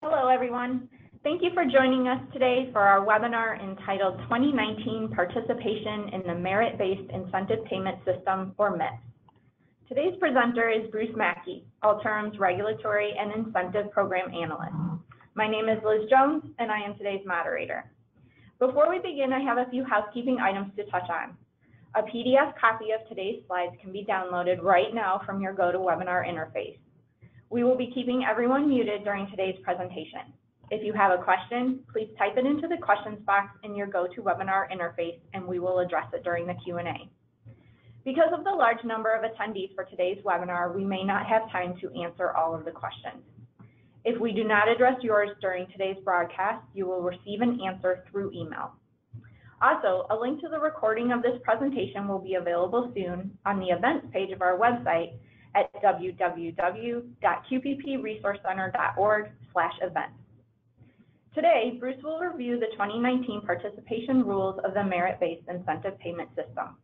Hello, everyone. Thank you for joining us today for our webinar entitled 2019 Participation in the Merit-Based Incentive Payment System, or MIPS. Today's presenter is Bruce Mackey, Alterum's Regulatory and Incentive Program Analyst. My name is Liz Jones, and I am today's moderator. Before we begin, I have a few housekeeping items to touch on. A PDF copy of today's slides can be downloaded right now from your GoToWebinar interface. We will be keeping everyone muted during today's presentation. If you have a question, please type it into the questions box in your GoToWebinar interface, and we will address it during the Q&A. Because of the large number of attendees for today's webinar, we may not have time to answer all of the questions. If we do not address yours during today's broadcast, you will receive an answer through email. Also, a link to the recording of this presentation will be available soon on the events page of our website at www.qppresourcecenter.org/events. Today, Bruce will review the 2019 participation rules of the Merit-Based Incentive Payment System,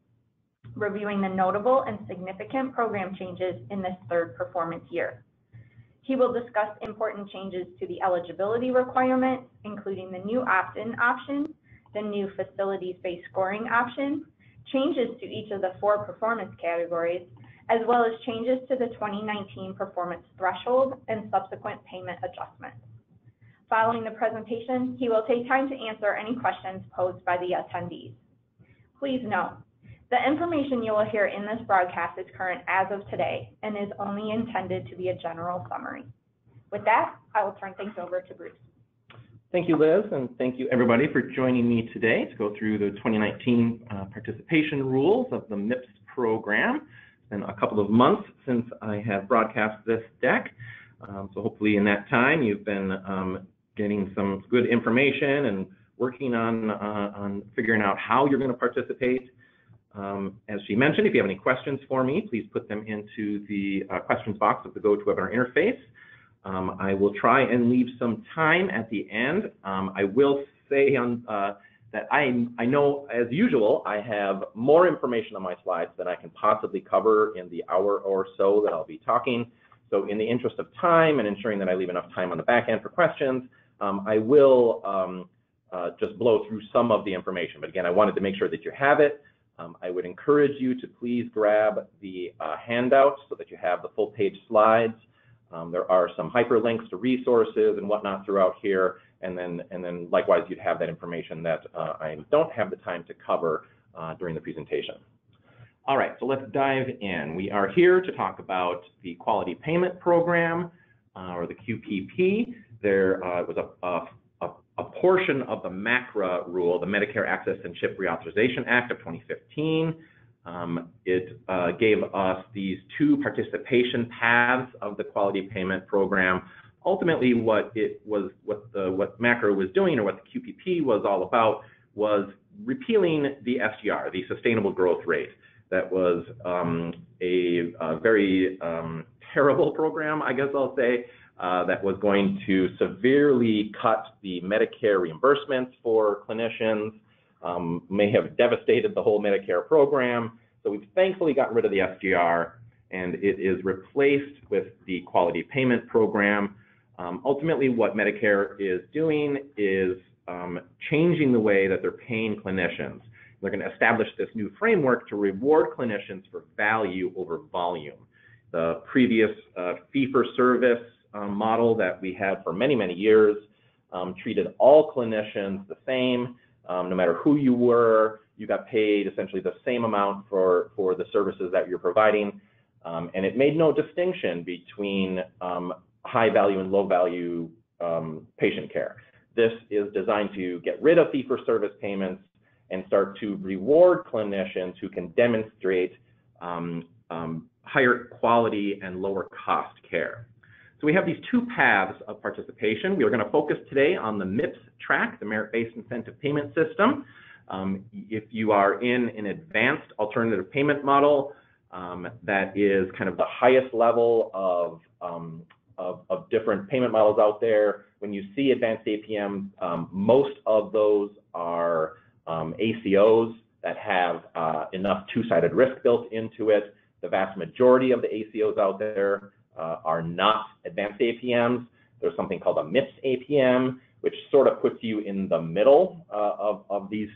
reviewing the notable and significant program changes in this third performance year. He will discuss important changes to the eligibility requirements, including the new opt-in option, the new facilities-based scoring option, changes to each of the 4 performance categories, as well as changes to the 2019 performance threshold and subsequent payment adjustments. Following the presentation, he will take time to answer any questions posed by the attendees. Please note, the information you will hear in this broadcast is current as of today and is only intended to be a general summary. With that, I will turn things over to Bruce. Thank you, Liz, and thank you everybody for joining me today to go through the 2019 participation rules of the MIPS program. It's been a couple of months since I have broadcast this deck, so hopefully in that time you've been getting some good information and working on figuring out how you're going to participate. As she mentioned, if you have any questions for me, please put them into the questions box of the GoToWebinar interface. I will try and leave some time at the end. I will say that I know, as usual, I have more information on my slides than I can possibly cover in the hour or so that I'll be talking. So in the interest of time and ensuring that I leave enough time on the back end for questions, I will just blow through some of the information. But again, I wanted to make sure that you have it. I would encourage you to please grab the handout so that you have the full page slides. There are some hyperlinks to resources and whatnot throughout here, and then likewise you'd have that information that I don't have the time to cover during the presentation. All right, so let's dive in. We are here to talk about the Quality Payment Program, or the QPP. There was a portion of the MACRA rule, the Medicare Access and CHIP Reauthorization Act of 2015. It gave us these 2 participation paths of the Quality Payment Program. Ultimately, what MACRA was doing, or what the QPP was all about, was repealing the SGR, the Sustainable Growth Rate. That was a very terrible program, I guess I'll say, that was going to severely cut the Medicare reimbursements for clinicians, may have devastated the whole Medicare program. So we've thankfully gotten rid of the SGR, and it is replaced with the Quality Payment Program. Ultimately, what Medicare is doing is changing the way that they're paying clinicians. They're going to establish this new framework to reward clinicians for value over volume. The previous fee-for-service model that we had for many, many years treated all clinicians the same. No matter who you were, you got paid essentially the same amount for the services that you're providing. And it made no distinction between high value and low value patient care. This is designed to get rid of fee-for-service payments and start to reward clinicians who can demonstrate higher quality and lower cost care. So we have these 2 paths of participation. We are going to focus today on the MIPS track, the Merit-Based Incentive Payment System. If you are in an advanced alternative payment model, that is kind of the highest level of different payment models out there. When you see advanced APM, most of those are ACOs that have enough two-sided risk built into it. The vast majority of the ACOs out there are not advanced APMs. There's something called a MIPS APM, which sort of puts you in the middle of these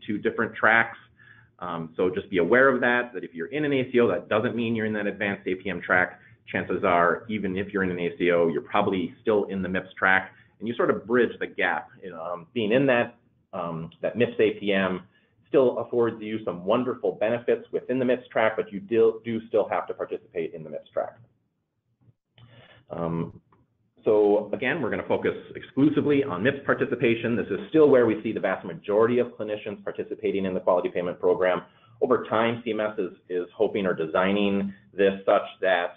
two different tracks. So just be aware of that if you're in an ACO, that doesn't mean you're in that advanced APM track. Chances are, even if you're in an ACO, you're probably still in the MIPS track, and you sort of bridge the gap. Being in that MIPS APM still affords you some wonderful benefits within the MIPS track, but you do still have to participate in the MIPS track. So again, we're going to focus exclusively on MIPS participation. This is still where we see the vast majority of clinicians participating in the quality payment program. Over time, CMS is hoping or designing this such that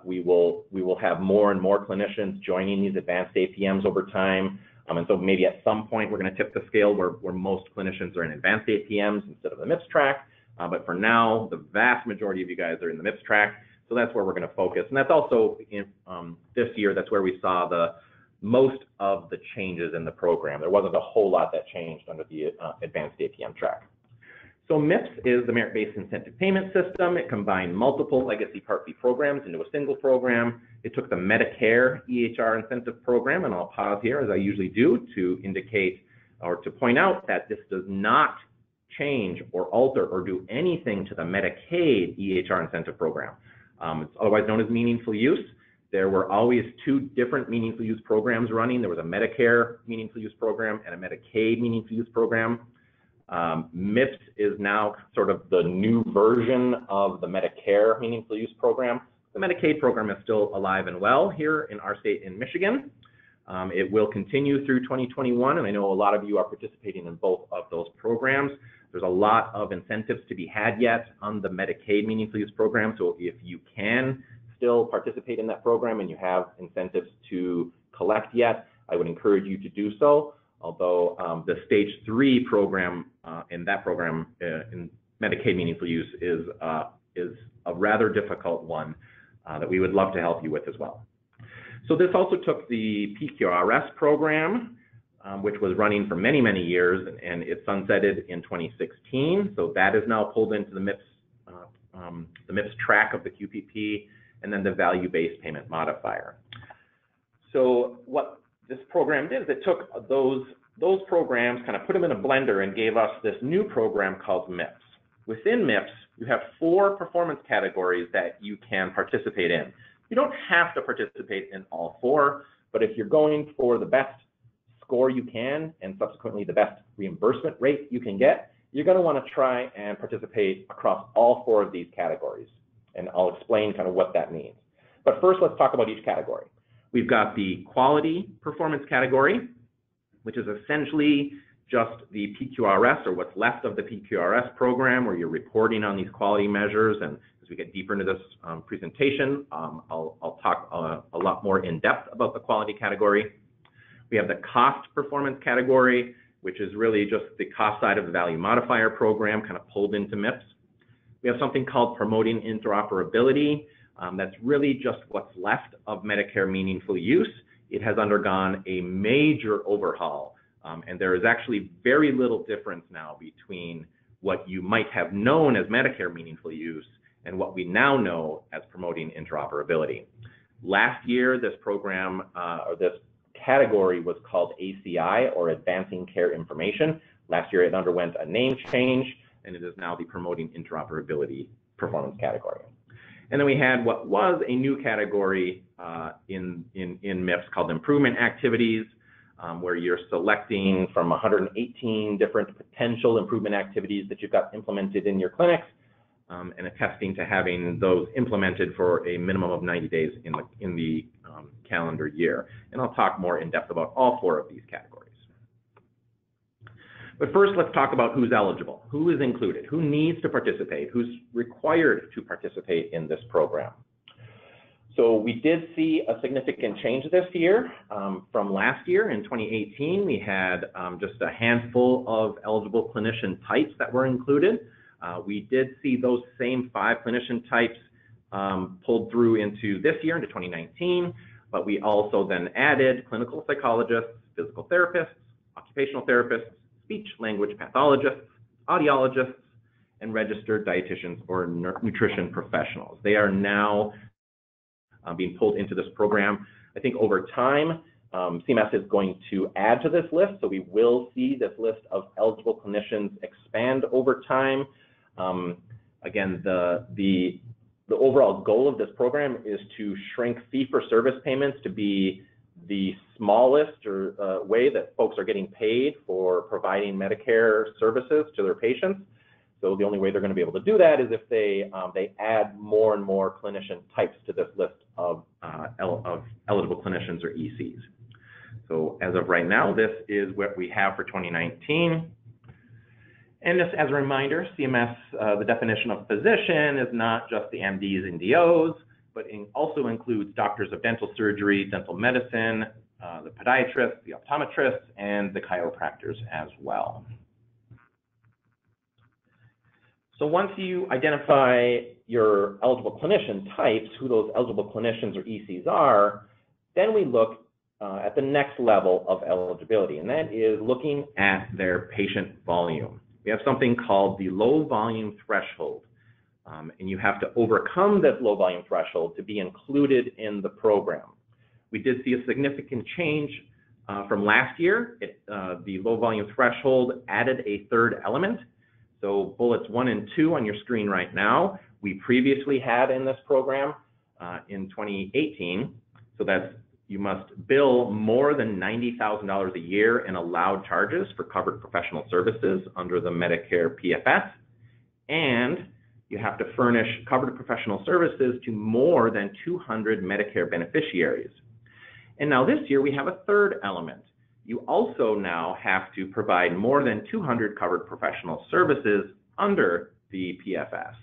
we will have more and more clinicians joining these advanced APMs over time. And so maybe at some point we're going to tip the scale where most clinicians are in advanced APMs instead of the MIPS track. But for now, the vast majority of you guys are in the MIPS track. So that's where we're going to focus. And that's also in this year, that's where we saw the most of the changes in the program. There wasn't a whole lot that changed under the advanced APM track. So MIPS is the merit-based incentive payment system. It combined multiple legacy Part B programs into a single program. It took the Medicare EHR incentive program, and I'll pause here as I usually do to indicate or to point out that this does not change or alter or do anything to the Medicaid EHR incentive program. It's otherwise known as meaningful use. There were always two different meaningful use programs running. There was a Medicare meaningful use program and a Medicaid meaningful use program. MIPS is now sort of the new version of the Medicare meaningful use program. The Medicaid program is still alive and well here in our state in Michigan. It will continue through 2021, and I know a lot of you are participating in both of those programs. There's a lot of incentives to be had yet on the Medicaid meaningful use program, so if you can still participate in that program and you have incentives to collect yet, I would encourage you to do so. Although the Stage 3 program in that program in Medicaid meaningful use is a rather difficult one that we would love to help you with as well. So this also took the PQRS program, which was running for many, many years, and it sunsetted in 2016. So that is now pulled into the MIPS track of the QPP, and then the value-based payment modifier. So what this program did is it took those programs, kind of put them in a blender and gave us this new program called MIPS. Within MIPS, you have 4 performance categories that you can participate in. You don't have to participate in all 4, but if you're going for the best score you can and subsequently the best reimbursement rate you can get, you're going to want to try and participate across all 4 of these categories. And I'll explain kind of what that means. But first, let's talk about each category. We've got the quality performance category, which is essentially just the PQRS, or what's left of the PQRS program, where you're reporting on these quality measures. And as we get deeper into this presentation, I'll talk a lot more in depth about the quality category. We have the cost performance category, which is really just the cost side of the value modifier program, kind of pulled into MIPS. We have something called promoting interoperability. That's really just what's left of Medicare meaningful use. It has undergone a major overhaul, and there is actually very little difference now between what you might have known as Medicare meaningful use and what we now know as promoting interoperability. Last year, this program, or this category was called ACI, or Advancing Care Information. Last year, it underwent a name change, and it is now the Promoting Interoperability performance category. And then we had what was a new category in MIPS called improvement activities, where you're selecting from 118 different potential improvement activities that you've got implemented in your clinics, and attesting to having those implemented for a minimum of 90 days in the calendar year. And I'll talk more in depth about all 4 of these categories. But first, let's talk about who's eligible, who is included, who needs to participate, who's required to participate in this program. So we did see a significant change this year from last year. In 2018, we had just a handful of eligible clinician types that were included. We did see those same 5 clinician types pulled through into this year, into 2019, but we also then added clinical psychologists, physical therapists, occupational therapists, speech language pathologists, audiologists, and registered dietitians or nutrition professionals. They are now being pulled into this program. I think over time, CMS is going to add to this list, so we will see this list of eligible clinicians expand over time. Again, the overall goal of this program is to shrink fee-for-service payments to be the smallest way that folks are getting paid for providing Medicare services to their patients. So the only way they're going to be able to do that is if they add more and more clinician types to this list of eligible clinicians or ECs. So as of right now, this is what we have for 2019. And just as a reminder, CMS, the definition of physician is not just the MDs and DOs, but it also includes doctors of dental surgery, dental medicine, the podiatrists, the optometrists, and the chiropractors as well. So once you identify your eligible clinician types, who those eligible clinicians or ECs are, then we look at the next level of eligibility, and that is looking at their patient volume. We have something called the low volume threshold, and you have to overcome this low volume threshold to be included in the program. We did see a significant change from last year. The low volume threshold added a third element. So bullets 1 and 2 on your screen right now, we previously had in this program in 2018. So that's you must bill more than $90,000 a year in allowed charges for covered professional services under the Medicare PFS, and you have to furnish covered professional services to more than 200 Medicare beneficiaries. And now this year we have a third element. You also now have to provide more than 200 covered professional services under the PFS.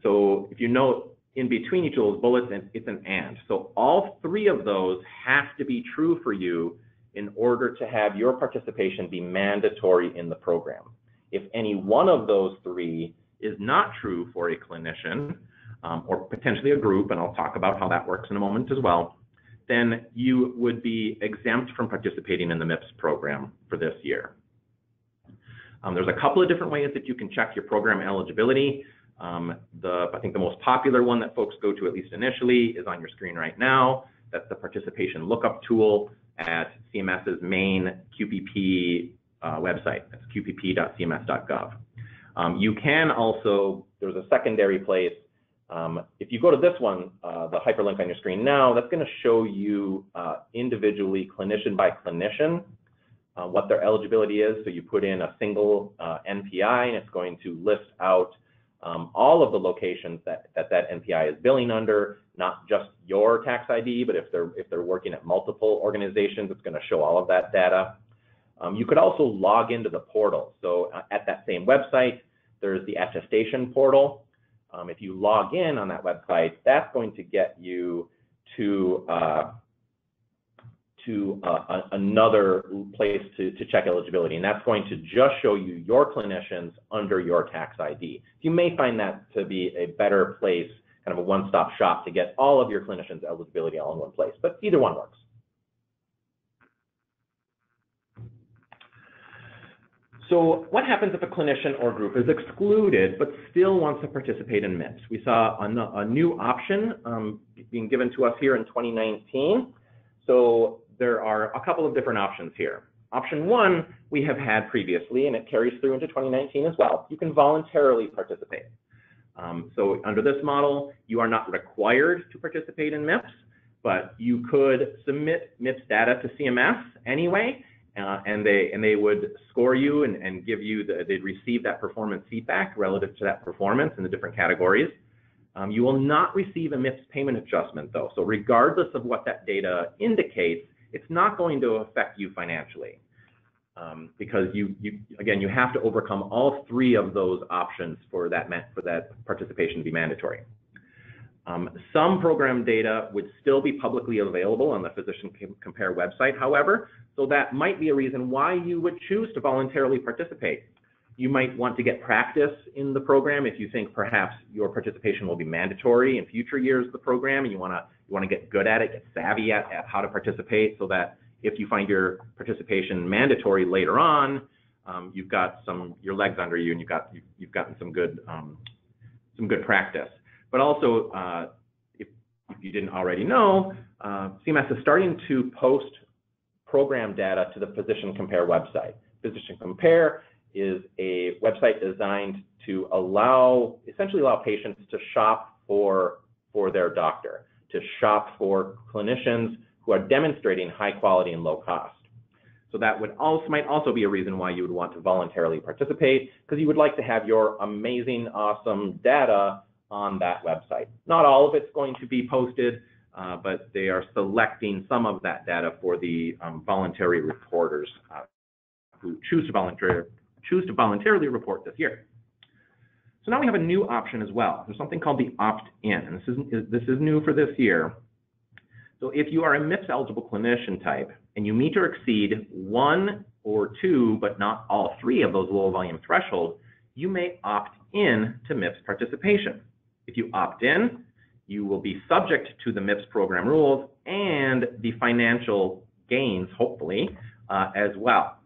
So if you note, in between each of those bullets, it's an and. So all three of those have to be true for you in order to have your participation be mandatory in the program. If any one of those three is not true for a clinician or potentially a group, and I'll talk about how that works in a moment as well, then you would be exempt from participating in the MIPS program for this year. There's a couple of different ways that you can check your program eligibility. I think the most popular one that folks go to, at least initially, is on your screen right now. That's the participation lookup tool at CMS's main QPP website. That's qpp.cms.gov. You can also, there's a secondary place. If you go to this one, the hyperlink on your screen now, that's going to show you individually, clinician by clinician, what their eligibility is. So you put in a single NPI, and it's going to list out all of the locations that NPI is billing under, not just your tax ID, but if they're working at multiple organizations, it's going to show all of that data. You could also log into the portal. So at that same website, there's the attestation portal. If you log in on that website, that's going to get you to another place to check eligibility, and that's going to just show you your clinicians under your tax ID. You may find that to be a better place, kind of a one-stop shop to get all of your clinicians' eligibility all in one place, but either one works. So what happens if a clinician or group is excluded but still wants to participate in MIPS? We saw a new option being given to us here in 2019. So there are a couple of different options here. Option 1 we have had previously, and it carries through into 2019 as well. You can voluntarily participate. So under this model, you are not required to participate in MIPS, but you could submit MIPS data to CMS anyway, and they would score you and give you, they'd receive that performance feedback relative to that performance in the different categories. You will not receive a MIPS payment adjustment though. So regardless of what that data indicates, it's not going to affect you financially because again, you have to overcome all three of those options for that participation to be mandatory. Some program data would still be publicly available on the Physician Compare website, however, so that might be a reason why you would choose to voluntarily participate. You might want to get practice in the program if you think perhaps your participation will be mandatory in future years of the program, and you want to get good at it, get savvy at how to participate, so that if you find your participation mandatory later on, you've got your legs under you and you've gotten some good practice. But also, if you didn't already know, CMS is starting to post program data to the Physician Compare website. Physician Compare is a website designed to essentially allow patients to shop for their doctor, to shop for clinicians who are demonstrating high quality and low cost. So that might also be a reason why you would want to voluntarily participate, because you would like to have your amazing, awesome data on that website. Not all of it's going to be posted, but they are selecting some of that data for the voluntary reporters who choose to voluntarily report this year. So now we have a new option as well. There's something called the opt-in, and this is new for this year. So if you are a MIPS eligible clinician type and you meet or exceed 1 or 2, but not all 3 of those low volume thresholds, you may opt in to MIPS participation. If you opt in, you will be subject to the MIPS program rules and the financial gains, hopefully, as well.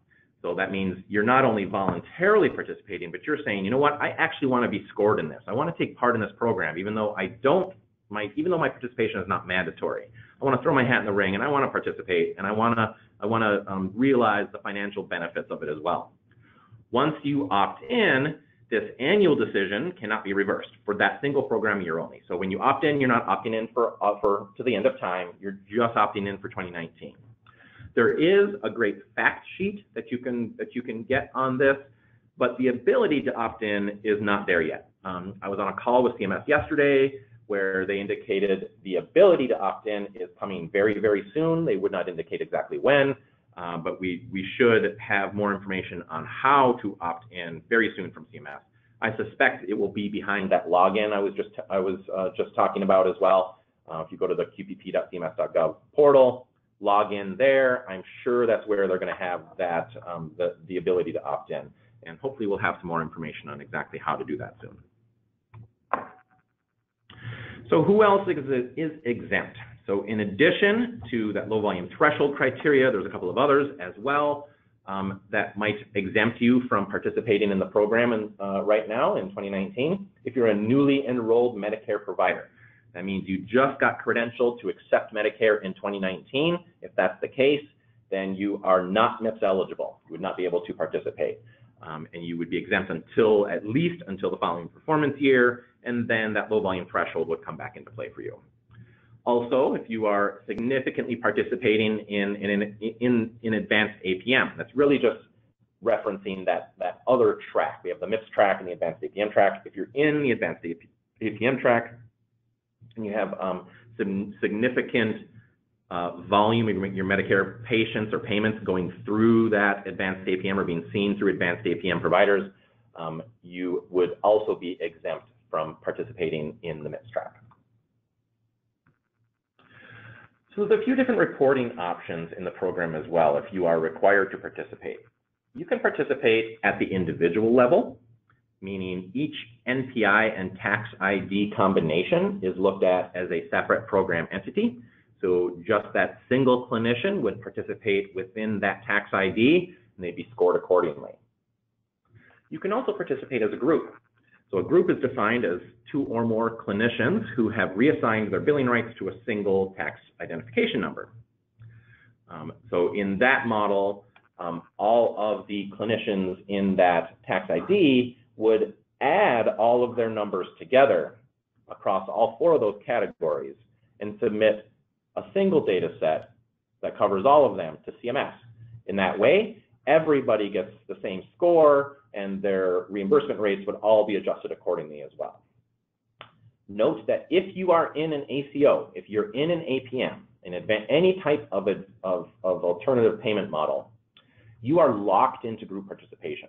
So that means you're not only voluntarily participating, but you're saying, you know what, I actually want to be scored in this. I want to take part in this program, even though my participation is not mandatory. I want to throw my hat in the ring and I want to participate, and I want to realize the financial benefits of it as well. Once you opt in, this annual decision cannot be reversed for that single program year only. So when you opt in, you're not opting in to the end of time. You're just opting in for 2019. There is a great fact sheet that you can get on this, but the ability to opt in is not there yet. I was on a call with CMS yesterday where they indicated the ability to opt in is coming very, very soon. They would not indicate exactly when, but we should have more information on how to opt in very soon from CMS. I suspect it will be behind that login I was just talking about as well. If you go to the qpp.cms.gov portal, log in there, I'm sure that's where they're going to have that the ability to opt in, and hopefully we'll have some more information on exactly how to do that soon. So who else is exempt? So in addition to that low volume threshold criteria, there's a couple of others as well that might exempt you from participating in the program right now in 2019. If you're a newly enrolled Medicare provider, that means you just got credentialed to accept Medicare in 2019. If that's the case, then you are not MIPS eligible. You would not be able to participate. And you would be exempt at least until the following performance year, and then that low volume threshold would come back into play for you. Also, if you are significantly participating in advanced APM, that's really just referencing that other track. We have the MIPS track and the advanced APM track. If you're in the advanced APM track and you have some significant volume of your Medicare patients or payments going through that advanced APM or being seen through advanced APM providers, you would also be exempt from participating in the MIPS track. So there's a few different reporting options in the program as well if you are required to participate. You can participate at the individual level, meaning each NPI and tax ID combination is looked at as a separate program entity. So just that single clinician would participate within that tax ID, and they'd be scored accordingly. You can also participate as a group. So a group is defined as 2 or more clinicians who have reassigned their billing rights to a single tax identification number. So in that model, all of the clinicians in that tax ID would add all of their numbers together across all 4 of those categories and submit a single data set that covers all of them to CMS. In that way, everybody gets the same score and their reimbursement rates would all be adjusted accordingly as well. Note that if you are in an ACO, if you're in an APM, any type of alternative payment model, you are locked into group participation.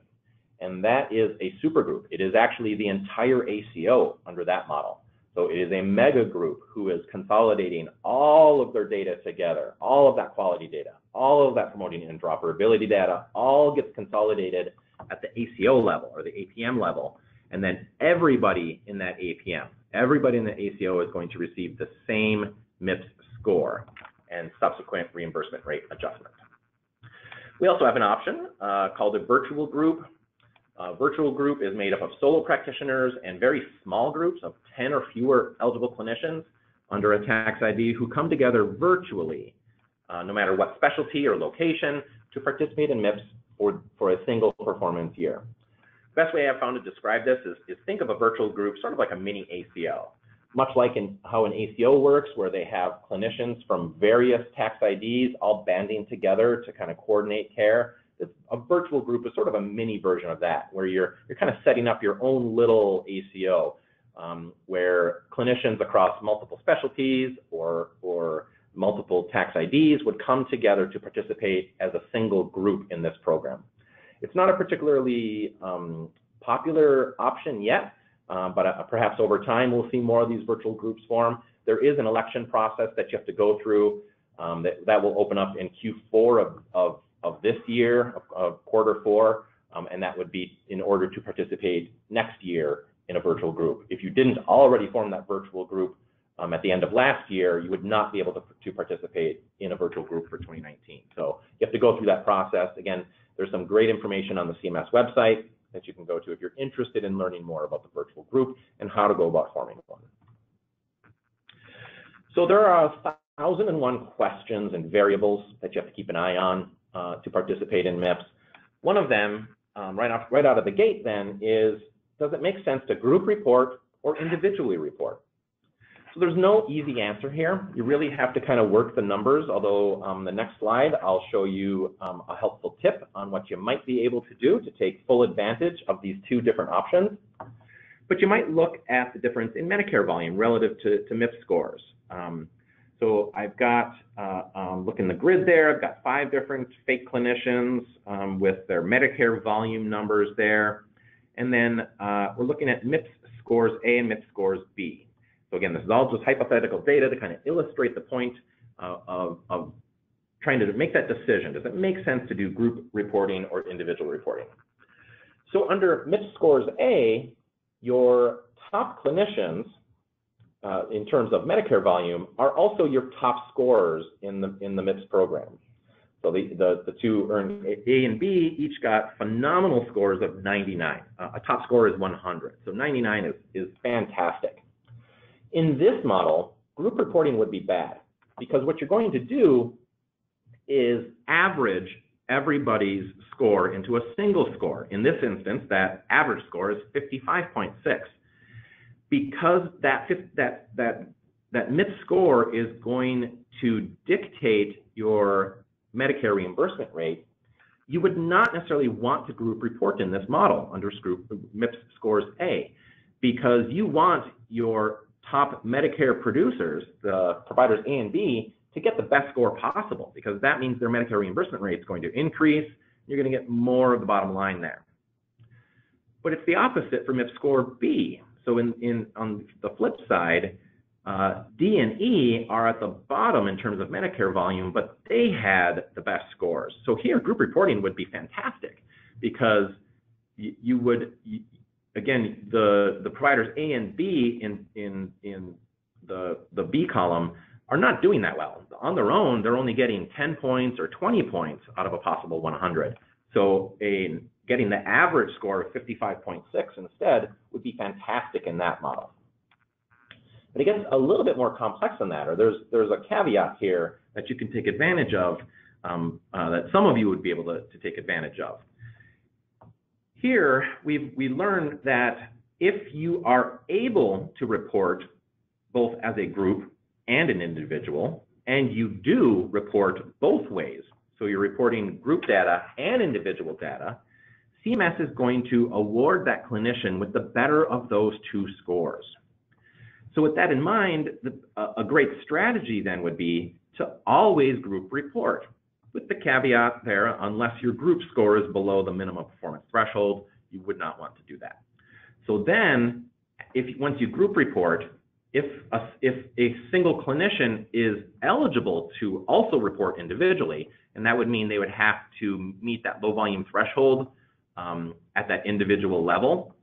And that is a supergroup. It is actually the entire ACO under that model. So it is a mega group who is consolidating all of their data together, all of that quality data, all of that promoting interoperability data, all gets consolidated at the ACO level or the APM level. And then everybody in that APM, everybody in the ACO is going to receive the same MIPS score and subsequent reimbursement rate adjustment. We also have an option called a virtual group. A virtual group is made up of solo practitioners and very small groups of 10 or fewer eligible clinicians. under a tax ID who come together virtually, no matter what specialty or location, to participate in MIPS for a single performance year. The best way I've found to describe this is think of a virtual group sort of like a mini ACO, much like in how an ACO works, where they have clinicians from various tax IDs all banding together to kind of coordinate care. A virtual group is sort of a mini version of that, where you're kind of setting up your own little ACO, where clinicians across multiple specialties or multiple tax IDs would come together to participate as a single group in this program. It's not a particularly popular option yet, but perhaps over time we'll see more of these virtual groups form. There is an election process that you have to go through that will open up in Q4 of this year, of Q4, and that would be in order to participate next year in a virtual group. If you didn't already form that virtual group at the end of last year, you would not be able to participate in a virtual group for 2019. So you have to go through that process. Again, there's some great information on the CMS website that you can go to if you're interested in learning more about the virtual group and how to go about forming one. So there are 1,001 questions and variables that you have to keep an eye on to participate in MIPS. One of them, right out of the gate then, is, does it make sense to group report or individually report? So there's no easy answer here. You really have to kind of work the numbers, although on the next slide, I'll show you a helpful tip on what you might be able to do to take full advantage of these two different options. But you might look at the difference in Medicare volume relative to MIPS scores. So I've got, look in the grid there, I've got 5 different fake clinicians with their Medicare volume numbers there. And then we're looking at MIPS scores A and MIPS scores B. So again, this is all just hypothetical data to kind of illustrate the point of trying to make that decision. Does it make sense to do group reporting or individual reporting? So under MIPS scores A, your top clinicians in terms of Medicare volume are also your top scorers in the MIPS program. So the two earned A and B each got phenomenal scores of 99. A top score is 100. So 99 is fantastic. In this model, group reporting would be bad because what you're going to do is average everybody's score into a single score. In this instance, that average score is 55.6. Because that MIPS score is going to dictate your Medicare reimbursement rate, you would not necessarily want to group report in this model under MIPS scores A, because you want your top Medicare producers, the providers A and B, to get the best score possible, because that means their Medicare reimbursement rate is going to increase. You're going to get more of the bottom line there. But it's the opposite for MIPS score B. So on the flip side, D and E are at the bottom in terms of Medicare volume, but they had the best scores. So here, group reporting would be fantastic because you would, again, the providers A and B in the B column are not doing that well. On their own, they're only getting 10 points or 20 points out of a possible 100. So getting the average score of 55.6 instead would be fantastic in that model. But it gets a little bit more complex than that, or there's a caveat here that you can take advantage of, that some of you would be able to take advantage of. Here, we learned that if you are able to report both as a group and an individual, and you do report both ways, so you're reporting group data and individual data, CMS is going to award that clinician with the better of those two scores. So with that in mind, a great strategy then would be to always group report, with the caveat there, unless your group score is below the minimum performance threshold, you would not want to do that. So then, once you group report, if a single clinician is eligible to also report individually, and that would mean they would have to meet that low volume threshold at that individual level,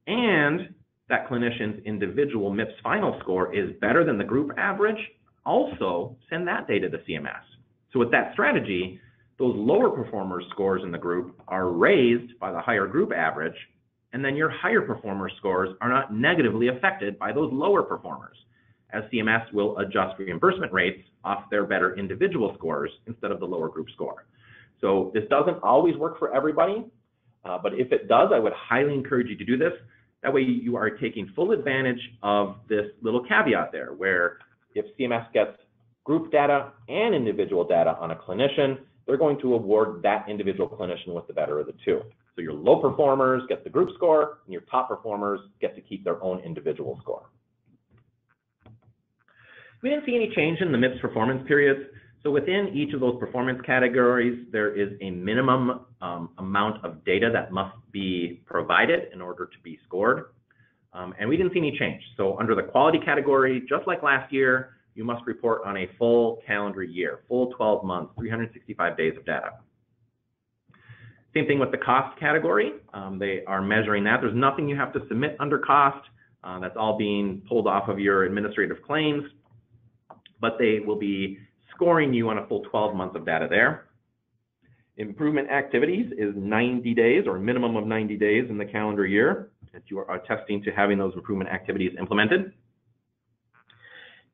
and that clinician's individual MIPS final score is better than the group average, also send that data to CMS. So with that strategy, those lower performers' scores in the group are raised by the higher group average, and then your higher performer scores are not negatively affected by those lower performers, as CMS will adjust reimbursement rates off their better individual scores instead of the lower group score. So this doesn't always work for everybody, but if it does, I would highly encourage you to do this. That way you are taking full advantage of this little caveat there, where if CMS gets group data and individual data on a clinician, they're going to award that individual clinician with the better of the two. So your low performers get the group score, and your top performers get to keep their own individual score. We didn't see any change in the MIPS performance periods. So within each of those performance categories, there is a minimum amount of data that must be provided in order to be scored. And we didn't see any change. So under the quality category, just like last year, you must report on a full calendar year, full 12 months, 365 days of data. Same thing with the cost category. They are measuring that. There's nothing you have to submit under cost. That's all being pulled off of your administrative claims, but they will be scoring you on a full 12 months of data there. Improvement activities is 90 days or a minimum of 90 days in the calendar year that you are attesting to having those improvement activities implemented.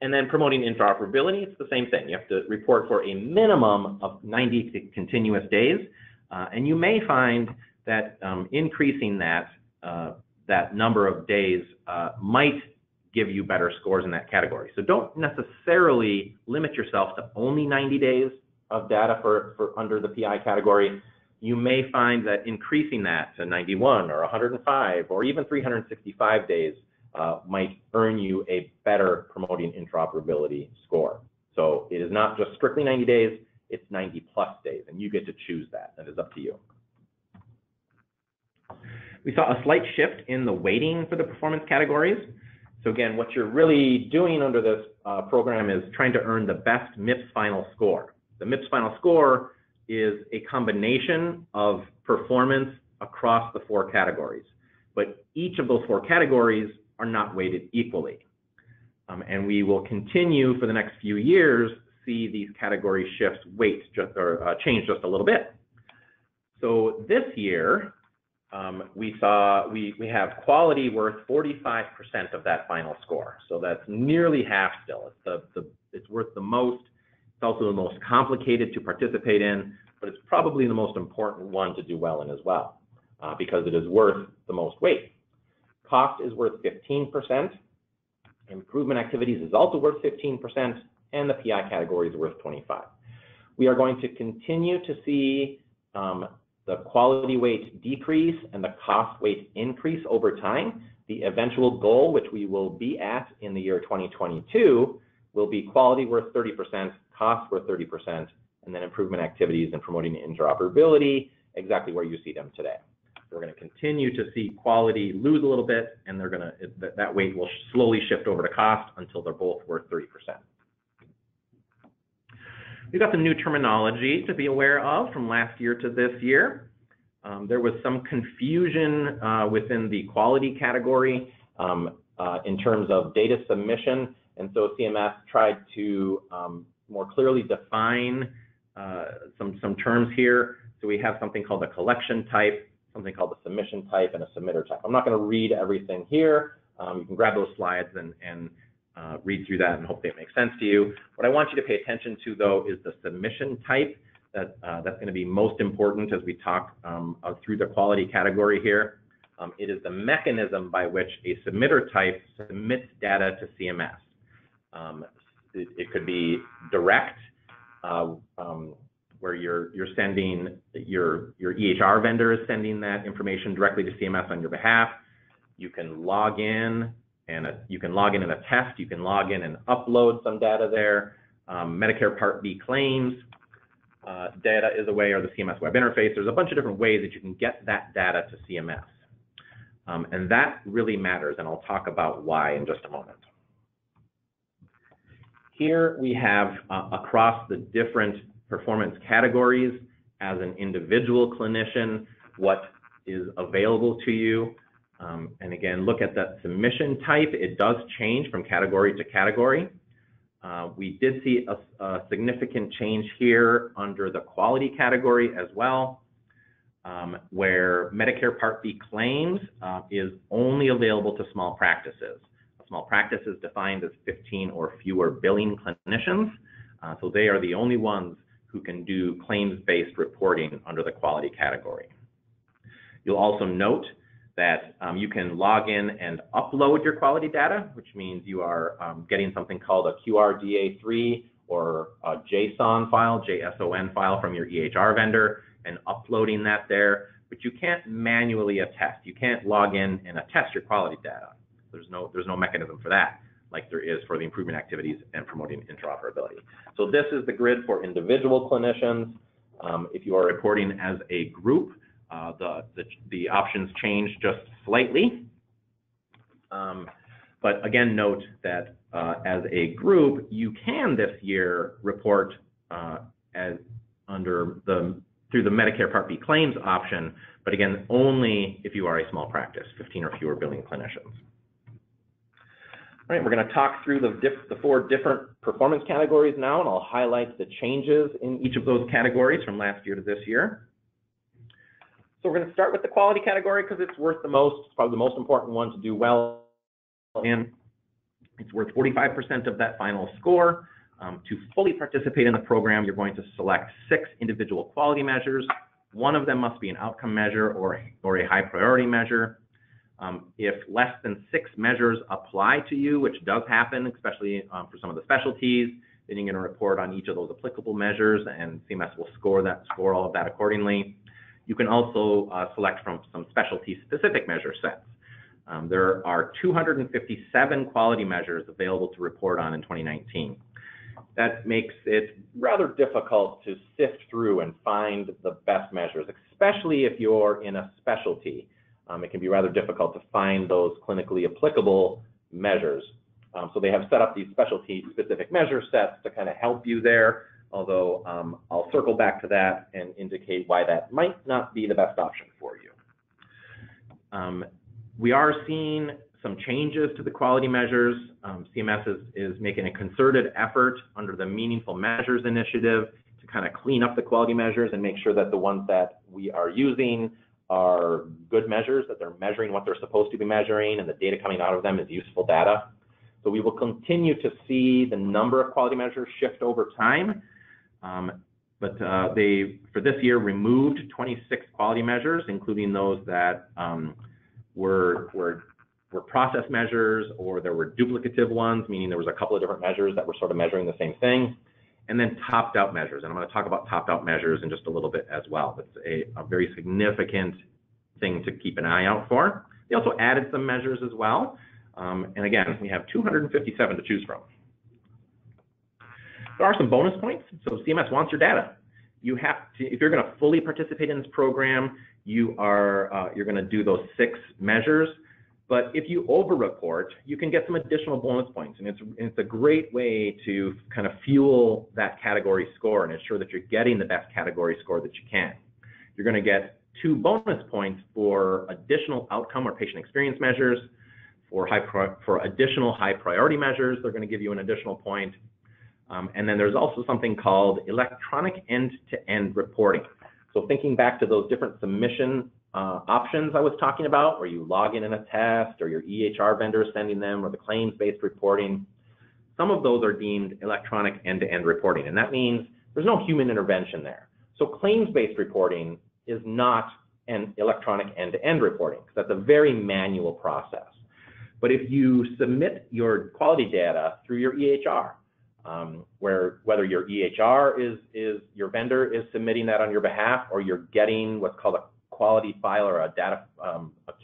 And then promoting interoperability, it's the same thing. You have to report for a minimum of 90 continuous days. And you may find that increasing that, that number of days might give you better scores in that category. So don't necessarily limit yourself to only 90 days of data for under the PI category. You may find that increasing that to 91 or 105 or even 365 days might earn you a better promoting interoperability score. So it is not just strictly 90 days, it's 90 plus days, and you get to choose that. That is up to you. We saw a slight shift in the weighting for the performance categories. So again, what you're really doing under this program is trying to earn the best MIPS final score. The MIPS final score is a combination of performance across the 4 categories, but each of those 4 categories are not weighted equally. And we will continue for the next few years see these category shifts weight just or change just a little bit. So this year, we have quality worth 45% of that final score. So that's nearly half still. It's worth the most. It's also the most complicated to participate in, but it's probably the most important one to do well in as well, because it is worth the most weight. Cost is worth 15%. Improvement activities is also worth 15%, and the PI category is worth 25%. We are going to continue to see the quality weight decrease and the cost weight increase over time. The eventual goal, which we will be at in the year 2022, will be quality worth 30%, cost worth 30%, and then improvement activities and promoting interoperability exactly where you see them today. So we're going to continue to see quality lose a little bit, and that weight will slowly shift over to cost until they're both worth 30%. We've got some new terminology to be aware of from last year to this year. There was some confusion within the quality category in terms of data submission, and so CMS tried to more clearly define some terms here. So we have something called a collection type, something called a submission type, and a submitter type. I'm not going to read everything here. You can grab those slides and read through that and hopefully it makes sense to you. What I want you to pay attention to, though, is the submission type. That's going to be most important as we talk through the quality category here. It is the mechanism by which a submitter type submits data to CMS. It could be direct, where you're sending your EHR vendor is sending that information directly to CMS on your behalf. You can log in and you can log in and attest. You can log in and upload some data there. Medicare Part B claims data is a way, or the CMS web interface. There's a bunch of different ways that you can get that data to CMS. And that really matters, and I'll talk about why in just a moment. Here we have across the different performance categories as an individual clinician, what is available to you. And again, look at that submission type. It does change from category to category. We did see a significant change here under the quality category as well, where Medicare Part B claims is only available to small practices. A small practice is defined as 15 or fewer billing clinicians. So they are the only ones who can do claims-based reporting under the quality category. You'll also note that you can log in and upload your quality data, which means you are getting something called a QRDA3 or a JSON file from your EHR vendor and uploading that there, but you can't manually attest. You can't log in and attest your quality data. There's no mechanism for that, like there is for the improvement activities and promoting interoperability. So this is the grid for individual clinicians. If you are reporting as a group, the options change just slightly. But again, note that as a group, you can this year report through the Medicare Part B claims option, but again, only if you are a small practice, 15 or fewer billing clinicians. All right, we're going to talk through the 4 different performance categories now, and I'll highlight the changes in each of those categories from last year to this year. So we're going to start with the quality category because it's worth the most. It's probably the most important one to do well in. It's worth 45% of that final score. To fully participate in the program, you're going to select 6 individual quality measures. One of them must be an outcome measure or a high priority measure. If less than 6 measures apply to you, which does happen, especially for some of the specialties, then you're going to report on each of those applicable measures, and CMS will score all of that accordingly. You can also select from some specialty-specific measure sets. There are 257 quality measures available to report on in 2019. That makes it rather difficult to sift through and find the best measures, especially if you're in a specialty. It can be rather difficult to find those clinically applicable measures. So they have set up these specialty-specific measure sets to kind of help you there, although I'll circle back to that and indicate why that might not be the best option for you. We are seeing some changes to the quality measures. CMS is making a concerted effort under the Meaningful Measures Initiative to kind of clean up the quality measures and make sure that the ones that we are using are good measures, that they're measuring what they're supposed to be measuring, and the data coming out of them is useful data. So we will continue to see the number of quality measures shift over time. But they, for this year, removed 26 quality measures, including those that were process measures, or there were duplicative ones, meaning there was a couple of different measures that were sort of measuring the same thing, and then topped-out measures. And I'm going to talk about topped-out measures in just a little bit as well. It's a very significant thing to keep an eye out for. They also added some measures as well. And again, we have 257 to choose from. There are some bonus points. So CMS wants your data. You have to, if you're going to fully participate in this program, you're going to do those 6 measures. But if you over-report, you can get some additional bonus points, and it's a great way to kind of fuel that category score and ensure that you're getting the best category score that you can. You're going to get 2 bonus points for additional outcome or patient experience measures. For additional high priority measures, they're going to give you an additional point. And then there's also something called electronic end-to-end reporting. So thinking back to those different submission options I was talking about, where you log in and attest, or your EHR vendor sending them, or the claims-based reporting, some of those are deemed electronic end-to-end reporting. And that means there's no human intervention there. So claims-based reporting is not an electronic end-to-end reporting, because that's a very manual process. But if you submit your quality data through your EHR, whether your EHR is your vendor is submitting that on your behalf, or you're getting what's called a quality file or a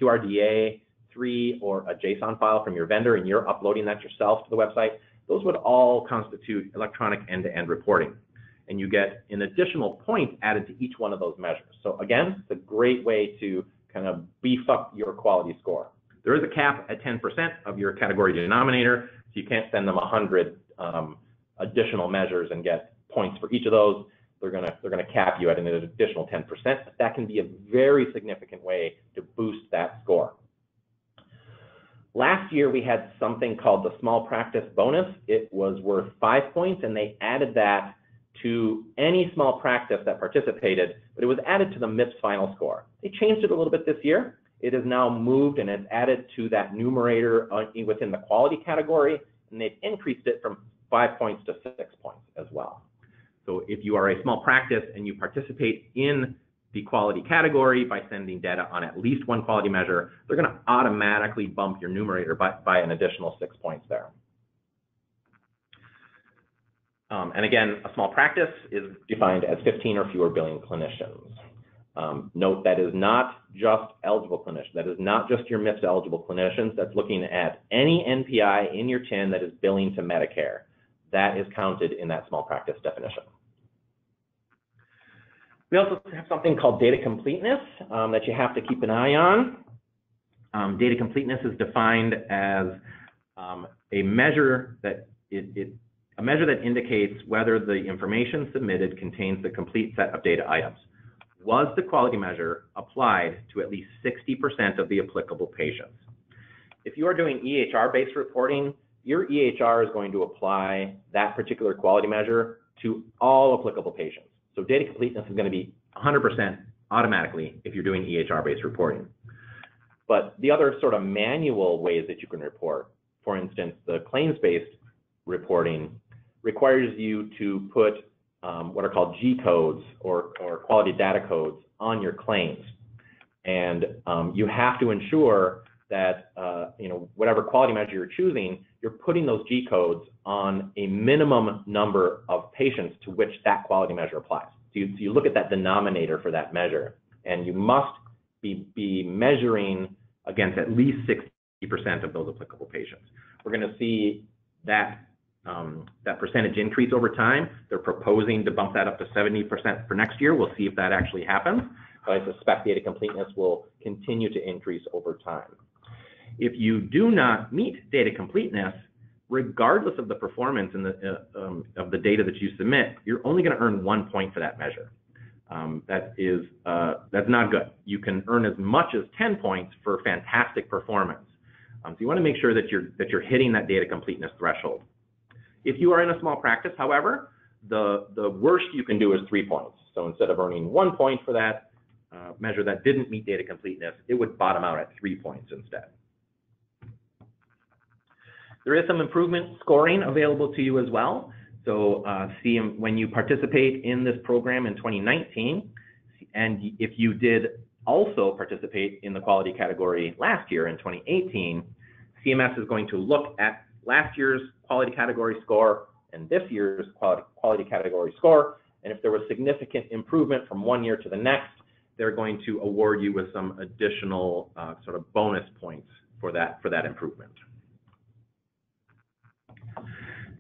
QRDA3 or a JSON file from your vendor, and you're uploading that yourself to the website, those would all constitute electronic end-to-end reporting. And you get an additional point added to each one of those measures. So again, it's a great way to kind of beef up your quality score. There is a cap at 10% of your category denominator, so you can't send them 100 additional measures and get points for each of those. They're gonna cap you at an additional 10%. That can be a very significant way to boost that score. Last year, we had something called the small practice bonus. It was worth 5 points, and they added that to any small practice that participated, but it was added to the MIPS final score. They changed it a little bit this year. it is now moved and it's added to that numerator within the quality category, and they've increased it from 5 points to 6 points as well. So if you are a small practice and you participate in the quality category by sending data on at least one quality measure, they're going to automatically bump your numerator by an additional 6 points there. And again, a small practice is defined as 15 or fewer billing clinicians. Note that is not just eligible clinicians. That is not just your MIPS eligible clinicians. That's looking at any NPI in your TIN that is billing to Medicare. That is counted in that small practice definition. We also have something called data completeness that you have to keep an eye on. Data completeness is defined as a measure that indicates whether the information submitted contains the complete set of data items. Was the quality measure applied to at least 60% of the applicable patients? If you are doing EHR-based reporting, your EHR is going to apply that particular quality measure to all applicable patients. So data completeness is going to be 100% automatically if you're doing EHR-based reporting. But the other sort of manual ways that you can report, for instance, the claims-based reporting requires you to put what are called G codes or quality data codes on your claims. And you have to ensure that whatever quality measure you're choosing, you're putting those G codes on a minimum number of patients to which that quality measure applies. So you look at that denominator for that measure, and you must be measuring against at least 60% of those applicable patients. We're going to see that that percentage increase over time. They're proposing to bump that up to 70% for next year. We'll see if that actually happens, but I suspect data completeness will continue to increase over time. If you do not meet data completeness, regardless of the performance and of the data that you submit, you're only going to earn 1 point for that measure. That's not good. You can earn as much as 10 points for fantastic performance. So you want to make sure that you're hitting that data completeness threshold. If you are in a small practice, however, the worst you can do is 3 points. So instead of earning 1 point for that measure that didn't meet data completeness, it would bottom out at 3 points instead. There is some improvement scoring available to you as well. So when you participate in this program in 2019, and if you did also participate in the quality category last year in 2018, CMS is going to look at last year's quality category score and this year's quality category score, and if there was significant improvement from one year to the next, they're going to award you with some additional sort of bonus points for that improvement.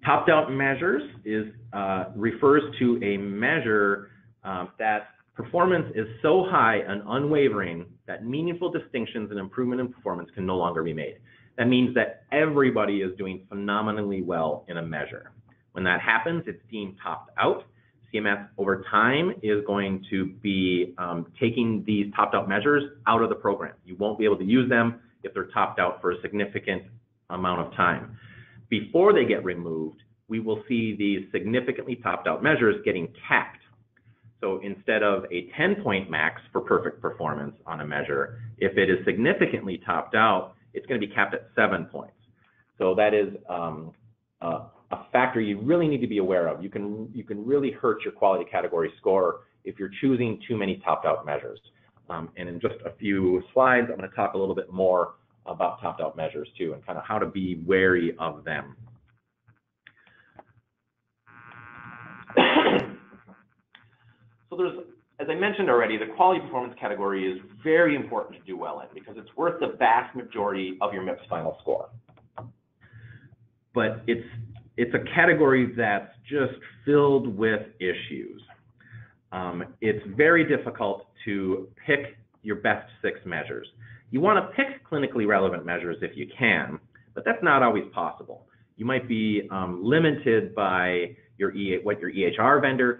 Topped-out measures refers to a measure that performance is so high and unwavering that meaningful distinctions and improvement in performance can no longer be made. That means that everybody is doing phenomenally well in a measure. When that happens, it's deemed topped out. CMS over time is going to be taking these topped out measures out of the program. You won't be able to use them if they're topped out for a significant amount of time. Before they get removed, we will see these significantly topped out measures getting capped. So instead of a 10-point max for perfect performance on a measure, if it is significantly topped out, it's going to be capped at 7 points. So that is a factor you really need to be aware of. You can really hurt your quality category score if you're choosing too many topped out measures. And in just a few slides, I'm going to talk a little bit more about topped out measures too, and kind of how to be wary of them. So as I mentioned already, the quality performance category is very important to do well in because it's worth the vast majority of your MIPS final score. But it's a category that's just filled with issues. It's very difficult to pick your best 6 measures. You want to pick clinically relevant measures if you can, but that's not always possible. You might be limited by what your EHR vendor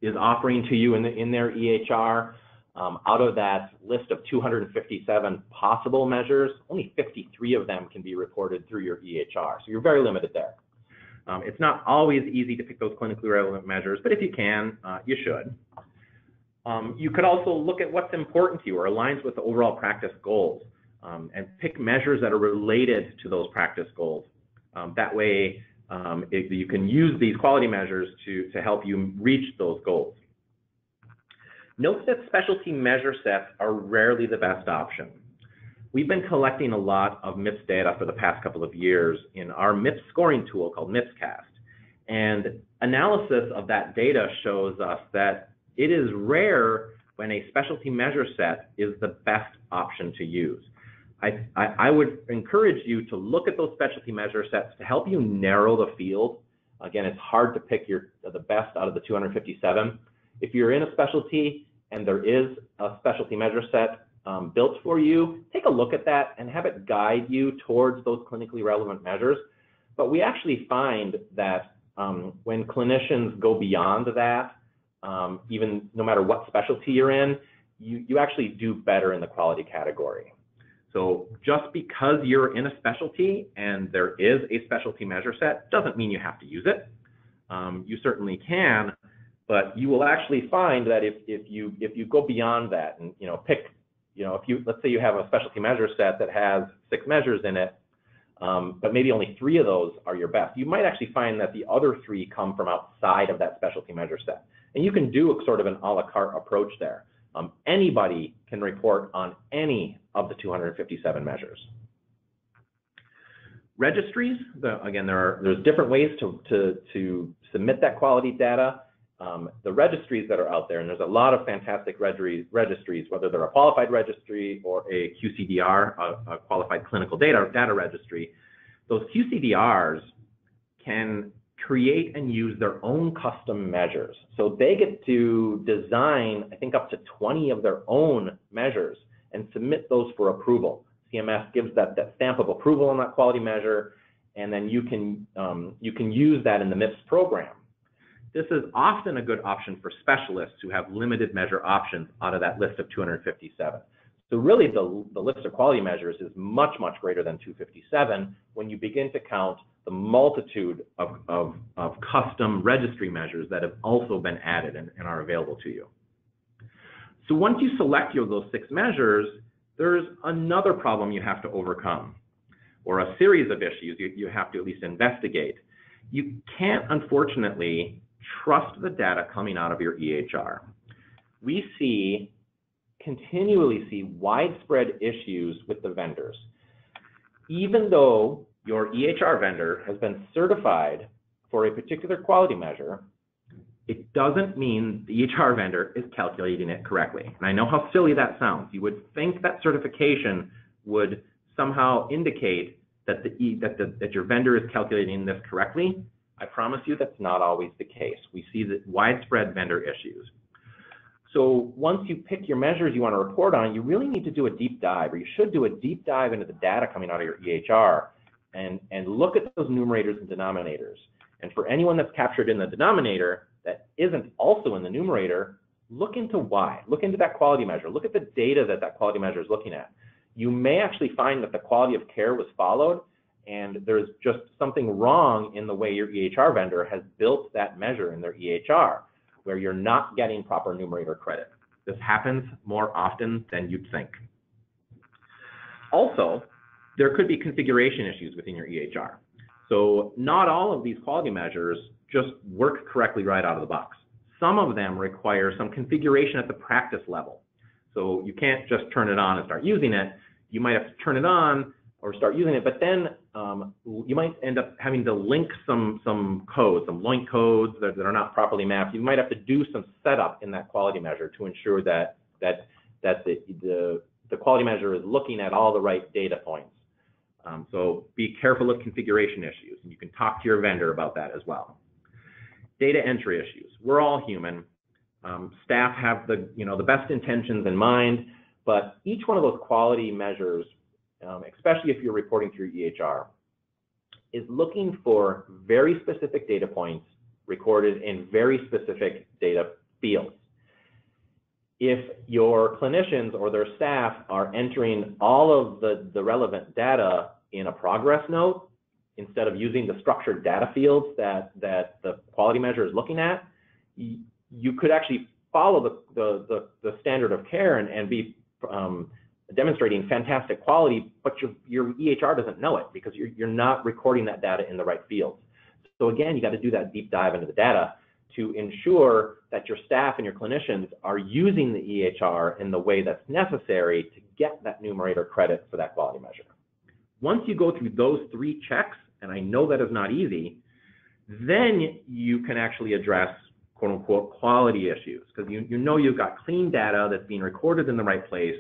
is offering to you in their EHR. Out of that list of 257 possible measures, only 53 of them can be reported through your EHR. So you're very limited there. It's not always easy to pick those clinically relevant measures, but if you can, you should. You could also look at what's important to you or aligns with the overall practice goals, and pick measures that are related to those practice goals. That way, you can use these quality measures to help you reach those goals. Note that specialty measure sets are rarely the best option. We've been collecting a lot of MIPS data for the past couple of years in our MIPS scoring tool called MIPScast. And analysis of that data shows us that it is rare when a specialty measure set is the best option to use. I would encourage you to look at those specialty measure sets to help you narrow the field. Again, it's hard to pick the best out of the 257. If you're in a specialty and there is a specialty measure set built for you, take a look at that and have it guide you towards those clinically relevant measures. But we actually find that when clinicians go beyond that, even no matter what specialty you're in, you actually do better in the quality category. So just because you're in a specialty and there is a specialty measure set doesn't mean you have to use it. You certainly can, but you will actually find that if you go beyond that and let's say you have a specialty measure set that has 6 measures in it, but maybe only 3 of those are your best, you might actually find that the other 3 come from outside of that specialty measure set. And you can do a sort of an a la carte approach there. Anybody can report on any of the 257 measures. Registries, again, there's different ways to submit that quality data. The registries that are out there, and there's a lot of fantastic registries, whether they're a qualified registry or a QCDR, a qualified clinical data registry. Those QCDRs can create and use their own custom measures. So they get to design, I think, up to 20 of their own measures and submit those for approval. CMS gives that stamp of approval on that quality measure, and then you can use that in the MIPS program. This is often a good option for specialists who have limited measure options out of that list of 257. So really the list of quality measures is much, much greater than 257 when you begin to count the multitude of custom registry measures that have also been added and are available to you. So once you select those 6 measures, there's another problem you have to overcome, or a series of issues you have to at least investigate. You can't, unfortunately, trust the data coming out of your EHR. We continually see widespread issues with the vendors. Even though your EHR vendor has been certified for a particular quality measure, it doesn't mean the EHR vendor is calculating it correctly. And I know how silly that sounds. You would think that certification would somehow indicate that that your vendor is calculating this correctly. I promise you that's not always the case. We see the widespread vendor issues. So once you pick your measures you want to report on, you really need to do a deep dive, or you should do a deep dive into the data coming out of your EHR and look at those numerators and denominators. And for anyone that's captured in the denominator that isn't also in the numerator, look into why. Look into that quality measure. Look at the data that quality measure is looking at. You may actually find that the quality of care was followed, and there's just something wrong in the way your EHR vendor has built that measure in their EHR, where you're not getting proper numerator credit. This happens more often than you'd think. Also, there could be configuration issues within your EHR. So not all of these quality measures just work correctly right out of the box. Some of them require some configuration at the practice level. So you can't just turn it on and start using it. You might have to turn it on or start using it, but then you might end up having to link some codes, some LOINC codes that are not properly mapped. You might have to do some setup in that quality measure to ensure that the quality measure is looking at all the right data points. So be careful of configuration issues, and you can talk to your vendor about that as well. Data entry issues. We're all human. Staff have the best intentions in mind, but each one of those quality measures, especially if you're reporting through EHR, is looking for very specific data points recorded in very specific data fields. If your clinicians or their staff are entering all of the relevant data in a progress note, instead of using the structured data fields that the quality measure is looking at, you could actually follow the standard of care and be demonstrating fantastic quality, but your EHR doesn't know it because you're not recording that data in the right fields. So again, you got to do that deep dive into the data to ensure that your staff and your clinicians are using the EHR in the way that's necessary to get that numerator credit for that quality measure. Once you go through those 3 checks, and I know that is not easy, then you can actually address quote unquote quality issues, because you know you've got clean data that's being recorded in the right place,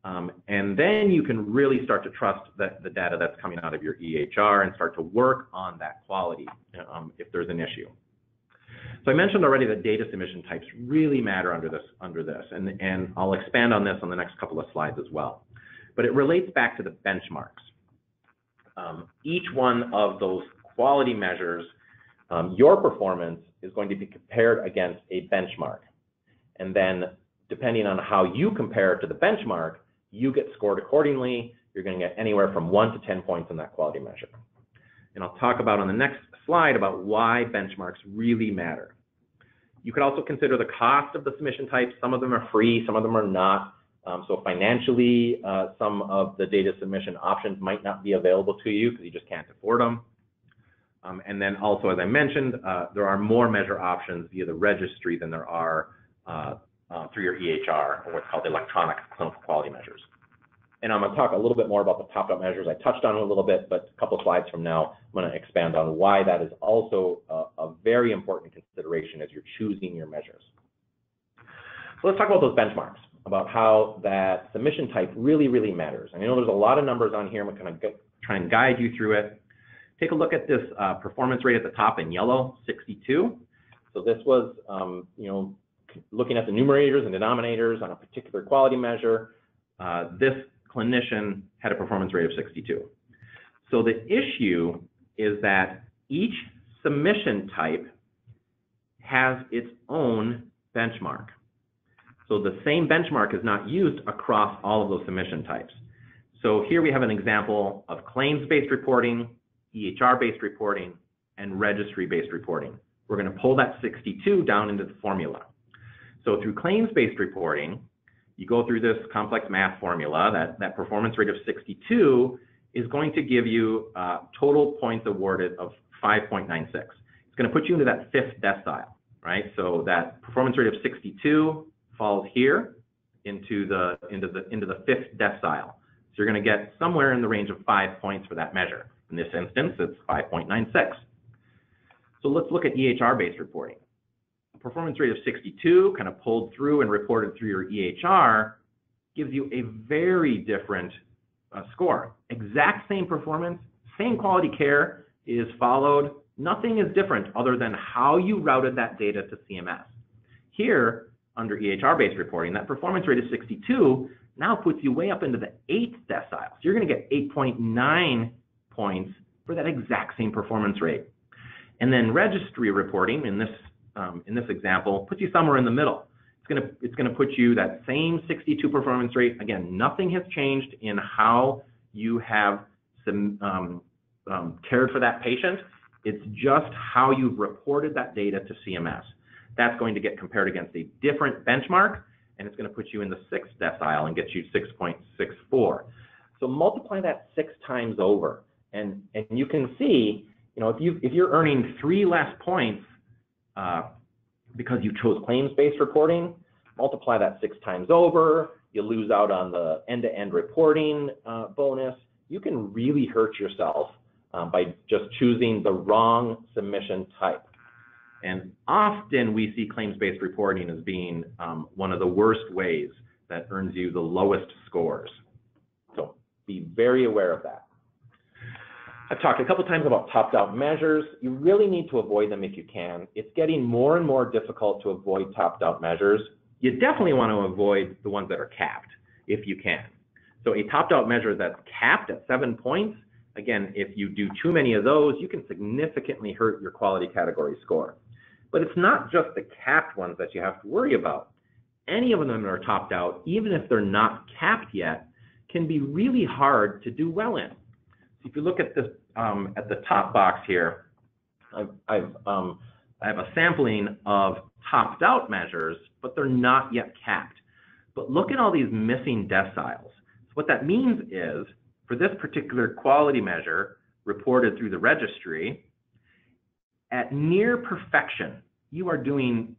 and then you can really start to trust the data that's coming out of your EHR and start to work on that quality if there's an issue. So I mentioned already that data submission types really matter under this, and I'll expand on this on the next couple of slides as well. But it relates back to the benchmarks. Each one of those quality measures, your performance is going to be compared against a benchmark. And then depending on how you compare to the benchmark, you get scored accordingly. You're going to get anywhere from 1 to 10 points on that quality measure. And I'll talk about on the next slide about why benchmarks really matter. You could also consider the cost of the submission types. Some of them are free, some of them are not. So financially, some of the data submission options might not be available to you because you just can't afford them. And then also, as I mentioned, there are more measure options via the registry than there are through your EHR, or what's called electronic clinical quality measures. And I'm going to talk a little bit more about the top-down measures. I touched on it a little bit, but a couple of slides from now, I'm going to expand on why that is also a very important consideration as you're choosing your measures. So let's talk about those benchmarks, about how that submission type really, really matters. I know there's a lot of numbers on here. I'm going to try and guide you through it. Take a look at this performance rate at the top in yellow, 62. So this was, looking at the numerators and denominators on a particular quality measure. This clinician had a performance rate of 62. So the issue is that each submission type has its own benchmark. So the same benchmark is not used across all of those submission types. So here we have an example of claims-based reporting, EHR-based reporting, and registry-based reporting. We're going to pull that 62 down into the formula. So through claims-based reporting, you go through this complex math formula. That performance rate of 62 is going to give you total points awarded of 5.96. It's going to put you into that 5th decile, right? So that performance rate of 62 falls here into the 5th decile. So you're going to get somewhere in the range of 5 points for that measure. In this instance, it's 5.96. So let's look at EHR-based reporting. A performance rate of 62, kind of pulled through and reported through your EHR, gives you a very different score. Exact same performance, same quality care is followed. Nothing is different other than how you routed that data to CMS. Here, under EHR-based reporting, that performance rate of 62 now puts you way up into the 8th decile. So you're going to get 8.9 points for that exact same performance rate. And then registry reporting, in this example, puts you somewhere in the middle. It's going to put you that same 62 performance rate. Again, nothing has changed in how you have cared for that patient. It's just how you've reported that data to CMS. That's going to get compared against a different benchmark, and it's going to put you in the 6th decile and get you 6.64. So multiply that 6 times over, and you can see, if you're earning 3 less points because you chose claims-based reporting, multiply that 6 times over, you lose out on the end-to-end reporting bonus. You can really hurt yourself by just choosing the wrong submission type. And often we see claims-based reporting as being one of the worst ways that earns you the lowest scores. So be very aware of that. I've talked a couple times about top-down measures. You really need to avoid them if you can. It's getting more and more difficult to avoid top-down measures. You definitely want to avoid the ones that are capped if you can. So a top-down measure that's capped at 7 points, again, if you do too many of those, you can significantly hurt your quality category score. But it's not just the capped ones that you have to worry about. Any of them that are topped out, even if they're not capped yet, can be really hard to do well in. So if you look at this at the top box here, I have a sampling of topped out measures but they're not yet capped. But look at all these missing deciles. So what that means is, for this particular quality measure reported through the registry, at near perfection, you are doing,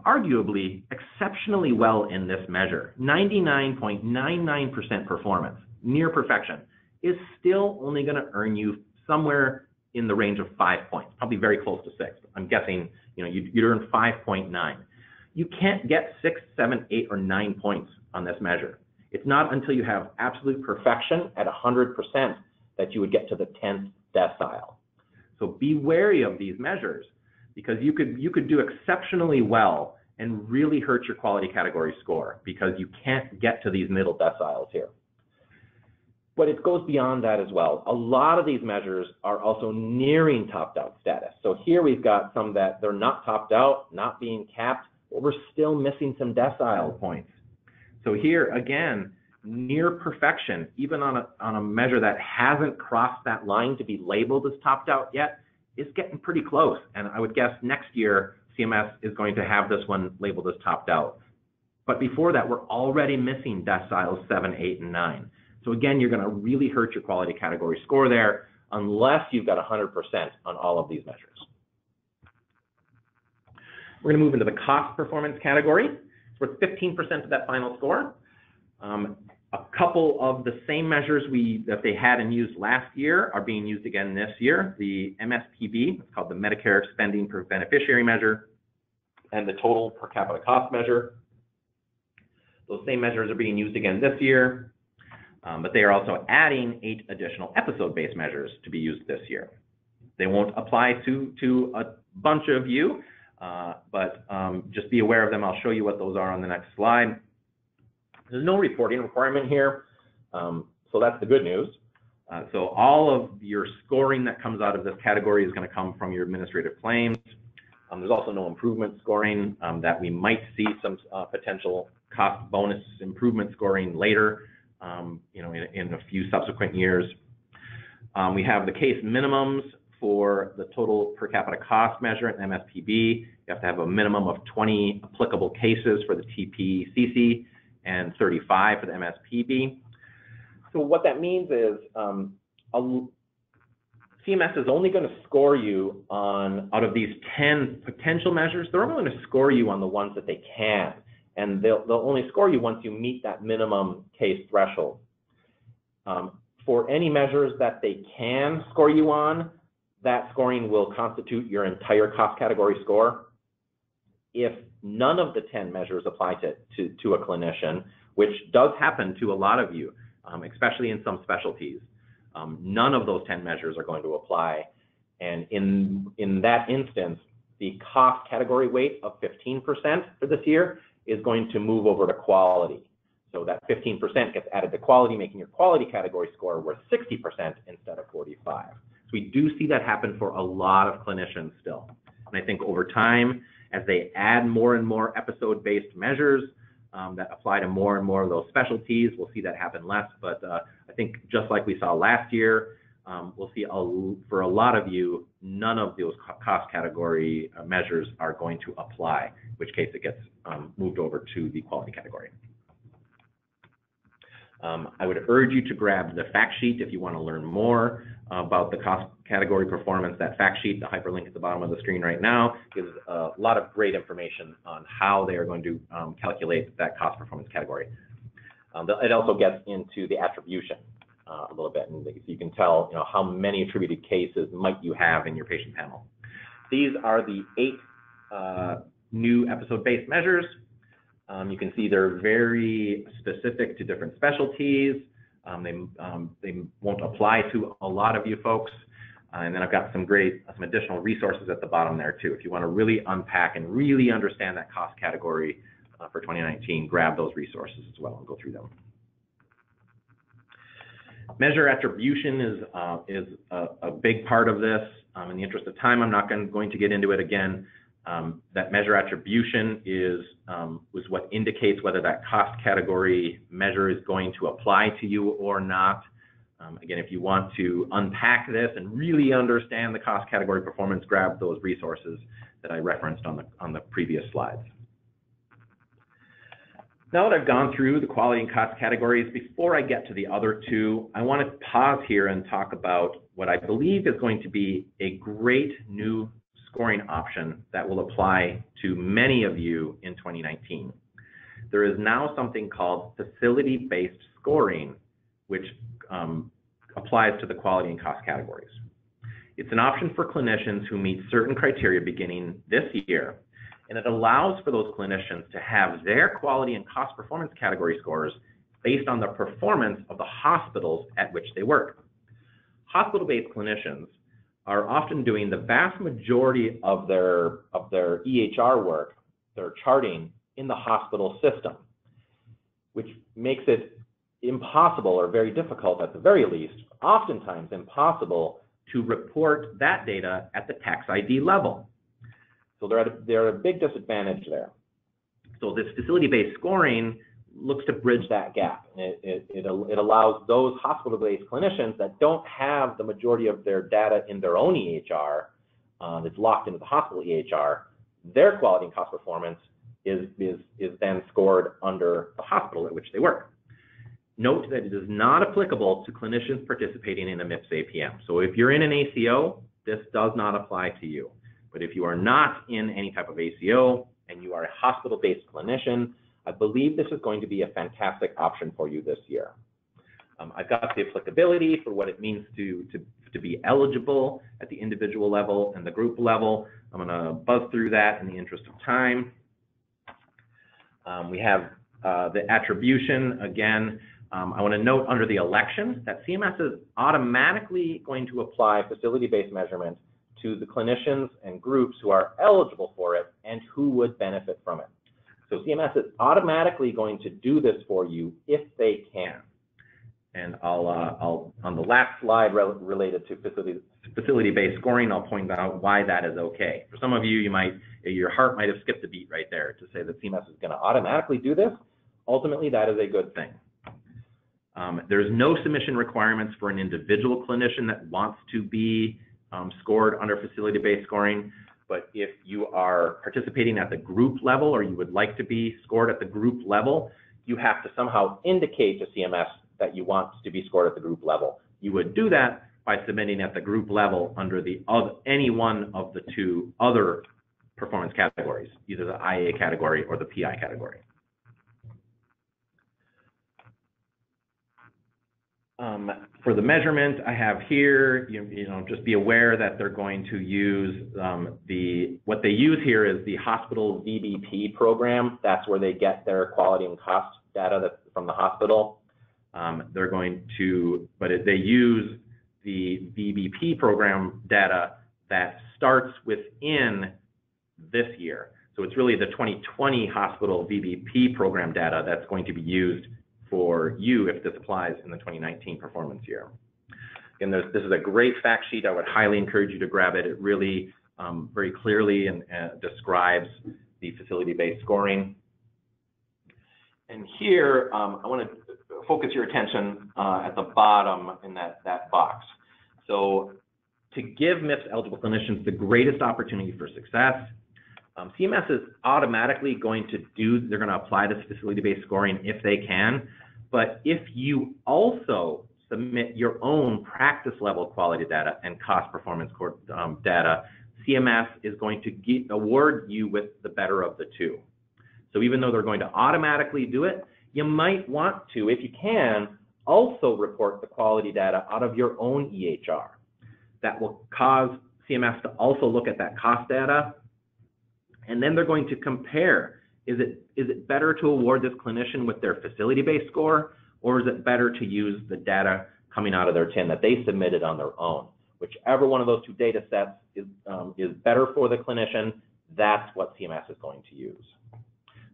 arguably exceptionally well in this measure. 99.99% performance, near perfection, is still only going to earn you somewhere in the range of 5 points, probably very close to 6. I'm guessing, you'd earn 5.9. You can't get 6, 7, 8, or 9 points on this measure. It's not until you have absolute perfection at 100% that you would get to the 10th decile. So be wary of these measures, because you could do exceptionally well and really hurt your quality category score because you can't get to these middle deciles here. But it goes beyond that as well. A lot of these measures are also nearing topped out status. So here we've got some that they're not topped out, not being capped, but we're still missing some decile points. So here again, near perfection, even on a measure that hasn't crossed that line to be labeled as topped out yet, is getting pretty close. And I would guess next year CMS is going to have this one labeled as topped out. But before that, we're already missing deciles 7, 8, and 9. So again, you're going to really hurt your quality category score there unless you've got 100% on all of these measures. We're going to move into the cost performance category. So we're 15% of that final score. A couple of the same measures that they had and used last year are being used again this year. The MSPB, it's called the Medicare Spending Per Beneficiary Measure, and the Total Per Capita Cost Measure. Those same measures are being used again this year, but they are also adding 8 additional episode-based measures to be used this year. They won't apply to a bunch of you, but just be aware of them. I'll show you what those are on the next slide. There's no reporting requirement here, so that's the good news. So all of your scoring that comes out of this category is going to come from your administrative claims. There's also no improvement scoring that we might see some potential cost bonus improvement scoring later, in a few subsequent years. We have the case minimums for the total per capita cost measure at MSPB. You have to have a minimum of 20 applicable cases for the TPCC and 35 for the MSPB. So what that means is CMS is only going to score you on, out of these 10 potential measures, they're only going to score you on the ones that they can. And they'll only score you once you meet that minimum case threshold. For any measures that they can score you on, that scoring will constitute your entire cost category score. If none of the 10 measures apply to a clinician, which does happen to a lot of you, especially in some specialties, none of those 10 measures are going to apply. And in that instance, the cost category weight of 15% for this year is going to move over to quality. So that 15% gets added to quality, making your quality category score worth 60% instead of 45. So we do see that happen for a lot of clinicians still. And I think over time, as they add more and more episode-based measures that apply to more and more of those specialties, we'll see that happen less. But I think just like we saw last year, we'll see for a lot of you, none of those cost category measures are going to apply, in which case it gets moved over to the quality category. I would urge you to grab the fact sheet if you want to learn more about the cost category performance. That fact sheet, the hyperlink at the bottom of the screen right now, gives a lot of great information on how they are going to calculate that cost performance category. It also gets into the attribution a little bit, and you can tell how many attributed cases might you have in your patient panel. These are the 8 new episode-based measures. You can see they're very specific to different specialties. They won't apply to a lot of you folks. And then I've got some additional resources at the bottom there too. If you want to really unpack and really understand that cost category for 2019, grab those resources as well and go through them. Measure attribution is a big part of this. In the interest of time, I'm not going to get into it again. That measure attribution was what indicates whether that cost category measure is going to apply to you or not. Again, if you want to unpack this and really understand the cost category performance, grab those resources that I referenced on the previous slides. Now that I've gone through the quality and cost categories, before I get to the other two, I want to pause here and talk about what I believe is going to be a great new scoring option that will apply to many of you in 2019. There is now something called facility-based scoring, which applies to the quality and cost categories. It's an option for clinicians who meet certain criteria beginning this year, and it allows for those clinicians to have their quality and cost performance category scores based on the performance of the hospitals at which they work. Hospital-based clinicians are often doing the vast majority of their EHR work, their charting, in the hospital system, which makes it impossible or very difficult, at the very least, oftentimes impossible, to report that data at the tax ID level. So they're at a big disadvantage there. So this facility-based scoring looks to bridge that gap. It allows those hospital-based clinicians that don't have the majority of their data in their own EHR, that's locked into the hospital EHR, their quality and cost performance is then scored under the hospital at which they work. Note that it is not applicable to clinicians participating in a MIPS APM. So if you're in an ACO, this does not apply to you. But if you are not in any type of ACO and you are a hospital-based clinician, I believe this is going to be a fantastic option for you this year. I've got the applicability for what it means to be eligible at the individual level and the group level. I'm going to buzz through that in the interest of time. We have the attribution. Again, I want to note under the election that CMS is automatically going to apply facility-based measurement to the clinicians and groups who are eligible for it and who would benefit from it. So CMS is automatically going to do this for you if they can. And I'll on the last slide related to facility-based scoring, I'll point out why that is okay. For some of you, your heart might have skipped a beat right there to say that CMS is going to automatically do this. Ultimately, that is a good thing. There's no submission requirements for an individual clinician that wants to be scored under facility-based scoring. But if you are participating at the group level or you would like to be scored at the group level, you have to somehow indicate to CMS that you want to be scored at the group level. You would do that by submitting at the group level under any one of the two other performance categories, either the IA category or the PI category. For the measurement I have here, just be aware that they're going to use what they use here is the hospital VBP program. That's where they get their quality and cost data from the hospital. They're going to, they use the VBP program data that starts within this year. So it's really the 2020 hospital VBP program data that's going to be used for you if this applies in the 2019 performance year. And this is a great fact sheet. I would highly encourage you to grab it. It really very clearly and describes the facility-based scoring. And here, I want to focus your attention at the bottom in that box. So to give MIPS eligible clinicians the greatest opportunity for success, CMS is automatically going to apply this facility-based scoring if they can. But if you also submit your own practice level quality data and cost performance data, CMS is going to award you with the better of the two. So even though they're going to automatically do it, you might want to, if you can, also report the quality data out of your own EHR. That will cause CMS to also look at that cost data, and then they're going to compare. Is it better to award this clinician with their facility-based score, or is it better to use the data coming out of their TIN that they submitted on their own? Whichever one of those two data sets is better for the clinician, that's what CMS is going to use.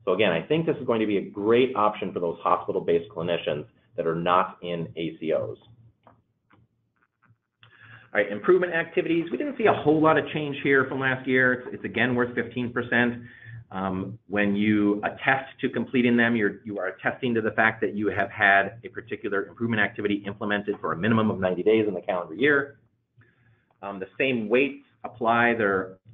So again, I think this is going to be a great option for those hospital-based clinicians that are not in ACOs. All right, improvement activities. We didn't see a whole lot of change here from last year. It's again worth 15%. When you attest to completing them, you are attesting to the fact that you have had a particular improvement activity implemented for a minimum of 90 days in the calendar year. The same weights apply.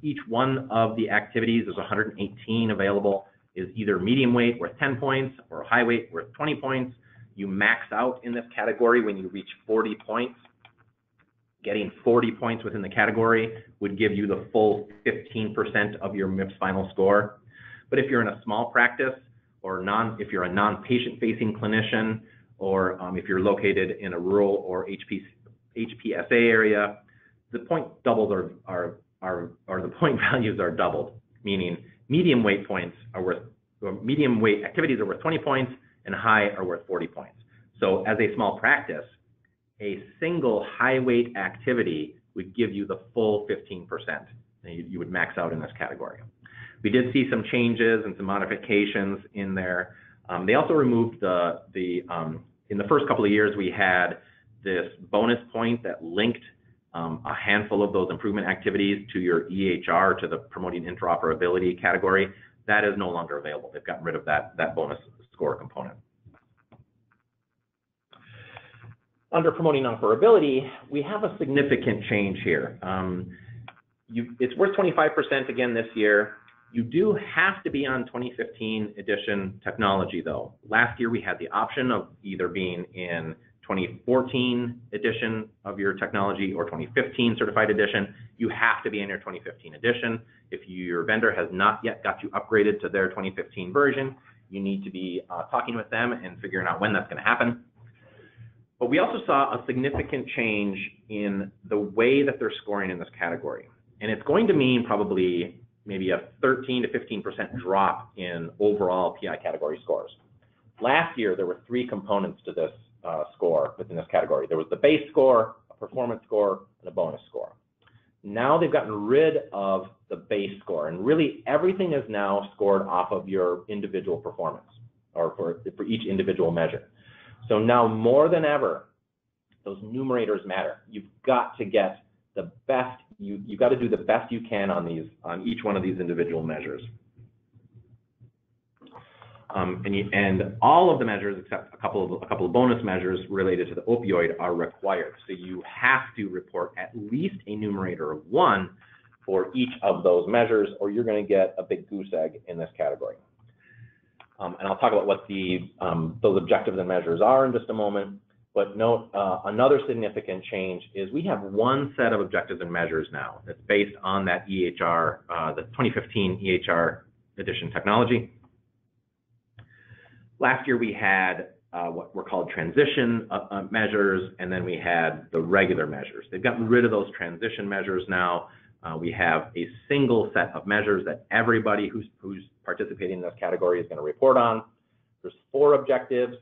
Each one of the activities, there's 118 available is either medium weight worth 10 points or high weight worth 20 points. You max out in this category when you reach 40 points. Getting 40 points within the category would give you the full 15% of your MIPS final score. But if you're in a small practice, or if you're a non-patient facing clinician, or if you're located in a rural or HPSA area, the point doubles or the point values are doubled, meaning medium weight activities are worth 20 points and high are worth 40 points. So as a small practice, a single high weight activity would give you the full 15%. And you would max out in this category. We did see some changes and some modifications in there. They also removed in the first couple of years, we had this bonus point that linked a handful of those improvement activities to your EHR, to the promoting interoperability category. That is no longer available. They've gotten rid of that bonus score component. Under promoting interoperability, we have a significant change here. It's worth 25% again this year. You do have to be on 2015 edition technology though. Last year we had the option of either being in 2014 edition of your technology or 2015 certified edition. You have to be in your 2015 edition. If your vendor has not yet got you upgraded to their 2015 version, you need to be talking with them and figuring out when that's going to happen. But we also saw a significant change in the way that they're scoring in this category. And it's going to mean probably maybe a 13 to 15% drop in overall PI category scores. Last year, there were 3 components to this score within this category. There was the base score, a performance score, and a bonus score. Now they've gotten rid of the base score, and really everything is now scored off of your individual performance, or for each individual measure. So now more than ever, those numerators matter. You've got to get the best, you've got to do the best you can on each one of these individual measures. And all of the measures, except a couple of bonus measures related to the opioid, are required. So you have to report at least a numerator of 1 for each of those measures, or you're going to get a big goose egg in this category. And I'll talk about what those objectives and measures are in just a moment. But note, another significant change is we have one set of objectives and measures now that's based on that EHR, the 2015 EHR edition technology. Last year we had what were called transition measures, and then we had the regular measures. They've gotten rid of those transition measures now. We have a single set of measures that everybody who's participating in this category is going to report on. There's 4 objectives,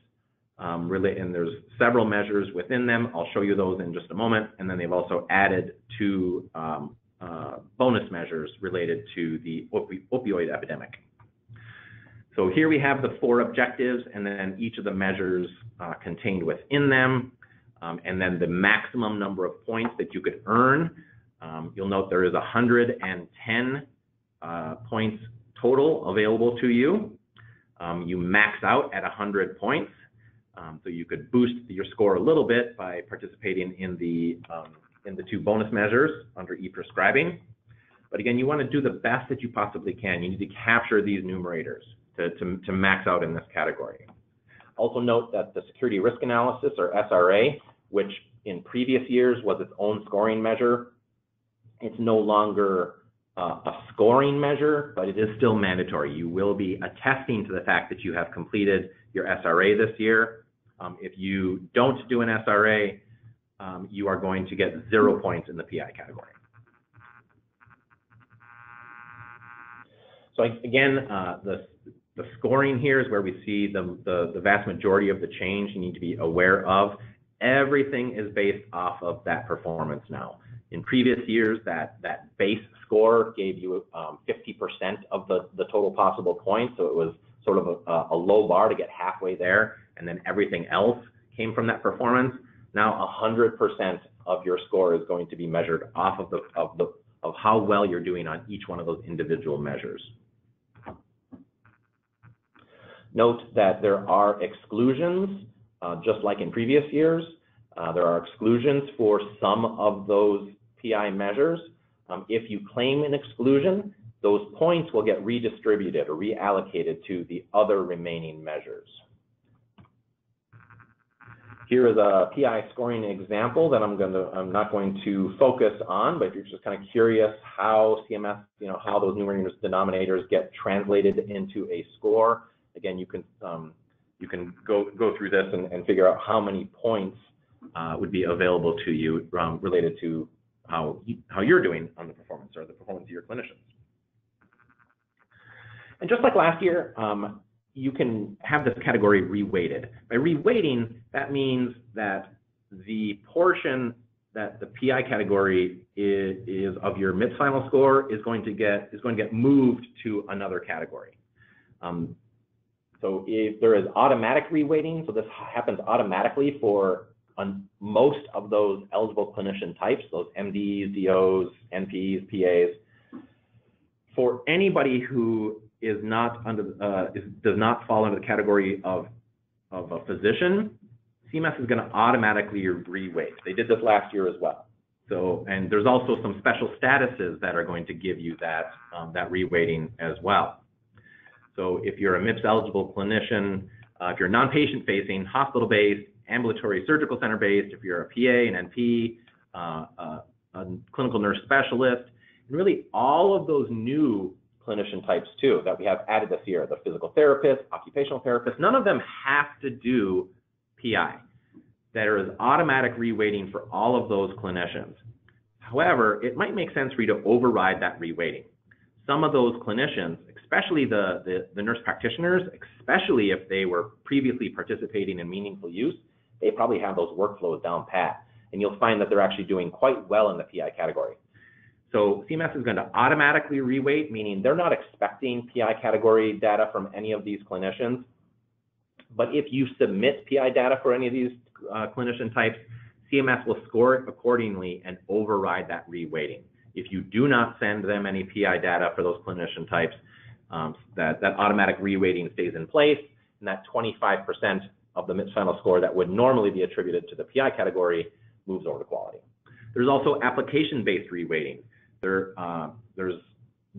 and there's several measures within them. I'll show you those in just a moment. And then they've also added 2 bonus measures related to the opioid epidemic. So here we have the 4 objectives, and then each of the measures contained within them, and then the maximum number of points that you could earn. You'll note there is 110 points total available to you. You max out at 100 points, so you could boost your score a little bit by participating in the 2 bonus measures under e-prescribing. But again, you want to do the best that you possibly can. You need to capture these numerators to max out in this category. Also note that the security risk analysis, or SRA, which in previous years was its own scoring measure, it's no longer a scoring measure, but it is still mandatory. You will be attesting to the fact that you have completed your SRA this year. If you don't do an SRA, you are going to get 0 points in the PI category. So again, the scoring here is where we see the vast majority of the change you need to be aware of. Everything is based off of that performance now. In previous years, that base score gave you 50% of the total possible points, so it was sort of a low bar to get halfway there, and then everything else came from that performance. Now 100% of your score is going to be measured off of how well you're doing on each one of those individual measures. Note that there are exclusions, just like in previous years. There are exclusions for some of those PI measures. If you claim an exclusion, those points will get redistributed or reallocated to the other remaining measures. Here is a PI scoring example that I'm not going to focus on, but if you're just kind of curious how CMS, how those numerator denominators get translated into a score, again, you can go through this and figure out how many points would be available to you related to how you're doing on the performance or the performance of your clinicians. And just like last year, you can have this category reweighted. By reweighting, that means that the portion that the PI category is of your MIPS final score is going to get moved to another category. So if there is automatic reweighting, so this happens automatically for most of those eligible clinician types, those MDs, DOs, NPs, PAs. For anybody who is not under does not fall under the category of a physician, CMS is going to automatically reweight. They did this last year as well. So, and there's also some special statuses that are going to give you that that reweighting as well. So if you're a MIPS eligible clinician, if you're non-patient facing, hospital-based, ambulatory surgical center-based, if you're a PA, an NP, a clinical nurse specialist, and really all of those new clinician types too that we have added this year, the physical therapist, occupational therapist, none of them have to do PI. There is automatic reweighting for all of those clinicians. However, it might make sense for you to override that reweighting. Some of those clinicians, especially the nurse practitioners, especially if they were previously participating in meaningful use, they probably have those workflows down pat, and you'll find that they're actually doing quite well in the PI category. So CMS is going to automatically reweight, meaning they're not expecting PI category data from any of these clinicians. But if you submit PI data for any of these clinician types, CMS will score it accordingly and override that reweighting. If you do not send them any PI data for those clinician types, that automatic reweighting stays in place, and that 25% of the MIPS final score that would normally be attributed to the PI category moves over to quality. There's also application-based reweighting. There's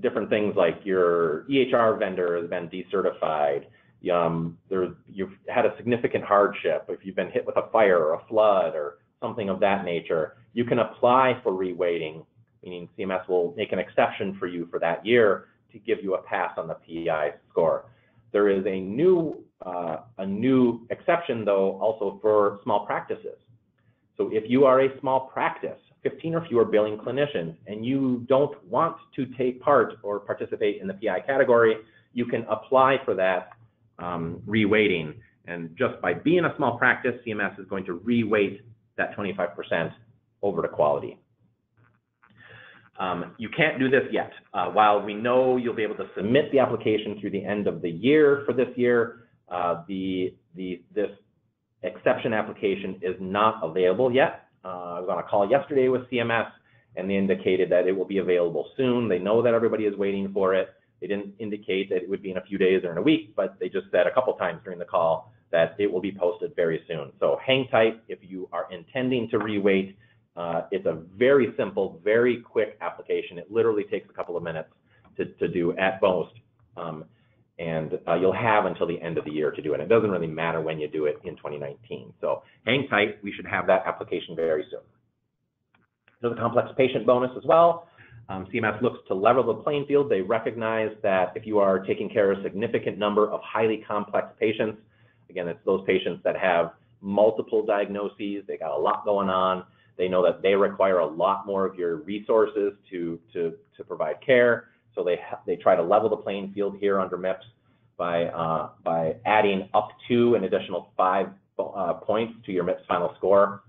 different things like your EHR vendor has been decertified. You've had a significant hardship. If you've been hit with a fire or a flood or something of that nature, you can apply for reweighting, meaning CMS will make an exception for you for that year to give you a pass on the PI score. There is a new exception, though, also for small practices. So if you are a small practice, 15 or fewer billing clinicians, and you don't want to take part or participate in the PI category, you can apply for that reweighting. And just by being a small practice, CMS is going to reweight that 25% over to quality. You can't do this yet. While we know you'll be able to submit the application through the end of the year for this year, this exception application is not available yet. I was on a call yesterday with CMS, and they indicated that it will be available soon. They know that everybody is waiting for it. They didn't indicate that it would be in a few days or in a week, but they just said a couple times during the call that it will be posted very soon. So hang tight if you are intending to reweight. It's a very simple, very quick application. It literally takes a couple of minutes to do at most. And you'll have until the end of the year to do it. It doesn't really matter when you do it in 2019. So hang tight. We should have that application very soon. There's a complex patient bonus as well. CMS looks to level the playing field. They recognize that if you are taking care of a significant number of highly complex patients, again, it's those patients that have multiple diagnoses, they got a lot going on, they know that they require a lot more of your resources to provide care. So they try to level the playing field here under MIPS by adding up to an additional 5 points to your MIPS final score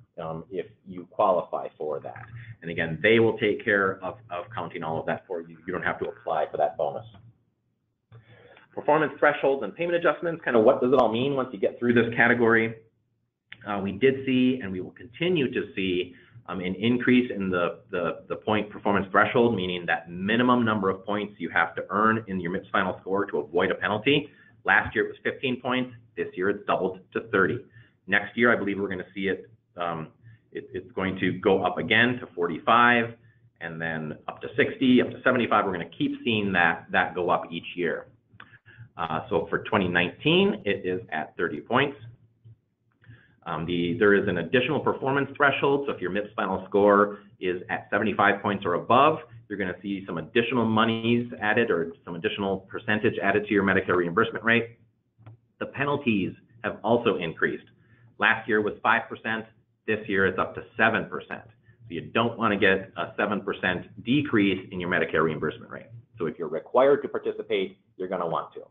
if you qualify for that. And again, they will take care of counting all of that for you. You don't have to apply for that bonus. Performance thresholds and payment adjustments, kind of what does it all mean once you get through this category? We did see, and we will continue to see, an increase in the point performance threshold, meaning that minimum number of points you have to earn in your MIPS final score to avoid a penalty. Last year it was 15 points. This year it's doubled to 30. Next year, I believe we're going to see it, it's going to go up again to 45. and then up to 60, up to 75. We're going to keep seeing that go up each year. So for 2019, it is at 30 points. There is an additional performance threshold. So if your MIPS final score is at 75 points or above, you're going to see some additional monies added or some additional percentage added to your Medicare reimbursement rate. The penalties have also increased. Last year was 5%. This year it's up to 7%. So you don't want to get a 7% decrease in your Medicare reimbursement rate. So if you're required to participate, you're going to want to.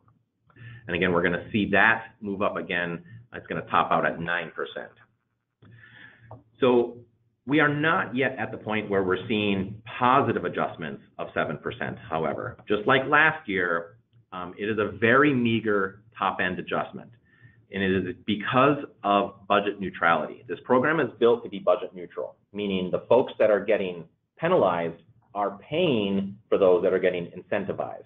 And again, we're going to see that move up again. It's going to top out at 9%. So we are not yet at the point where we're seeing positive adjustments of 7%. However, just like last year, it is a very meager top-end adjustment. And it is because of budget neutrality. This program is built to be budget neutral, meaning the folks that are getting penalized are paying for those that are getting incentivized.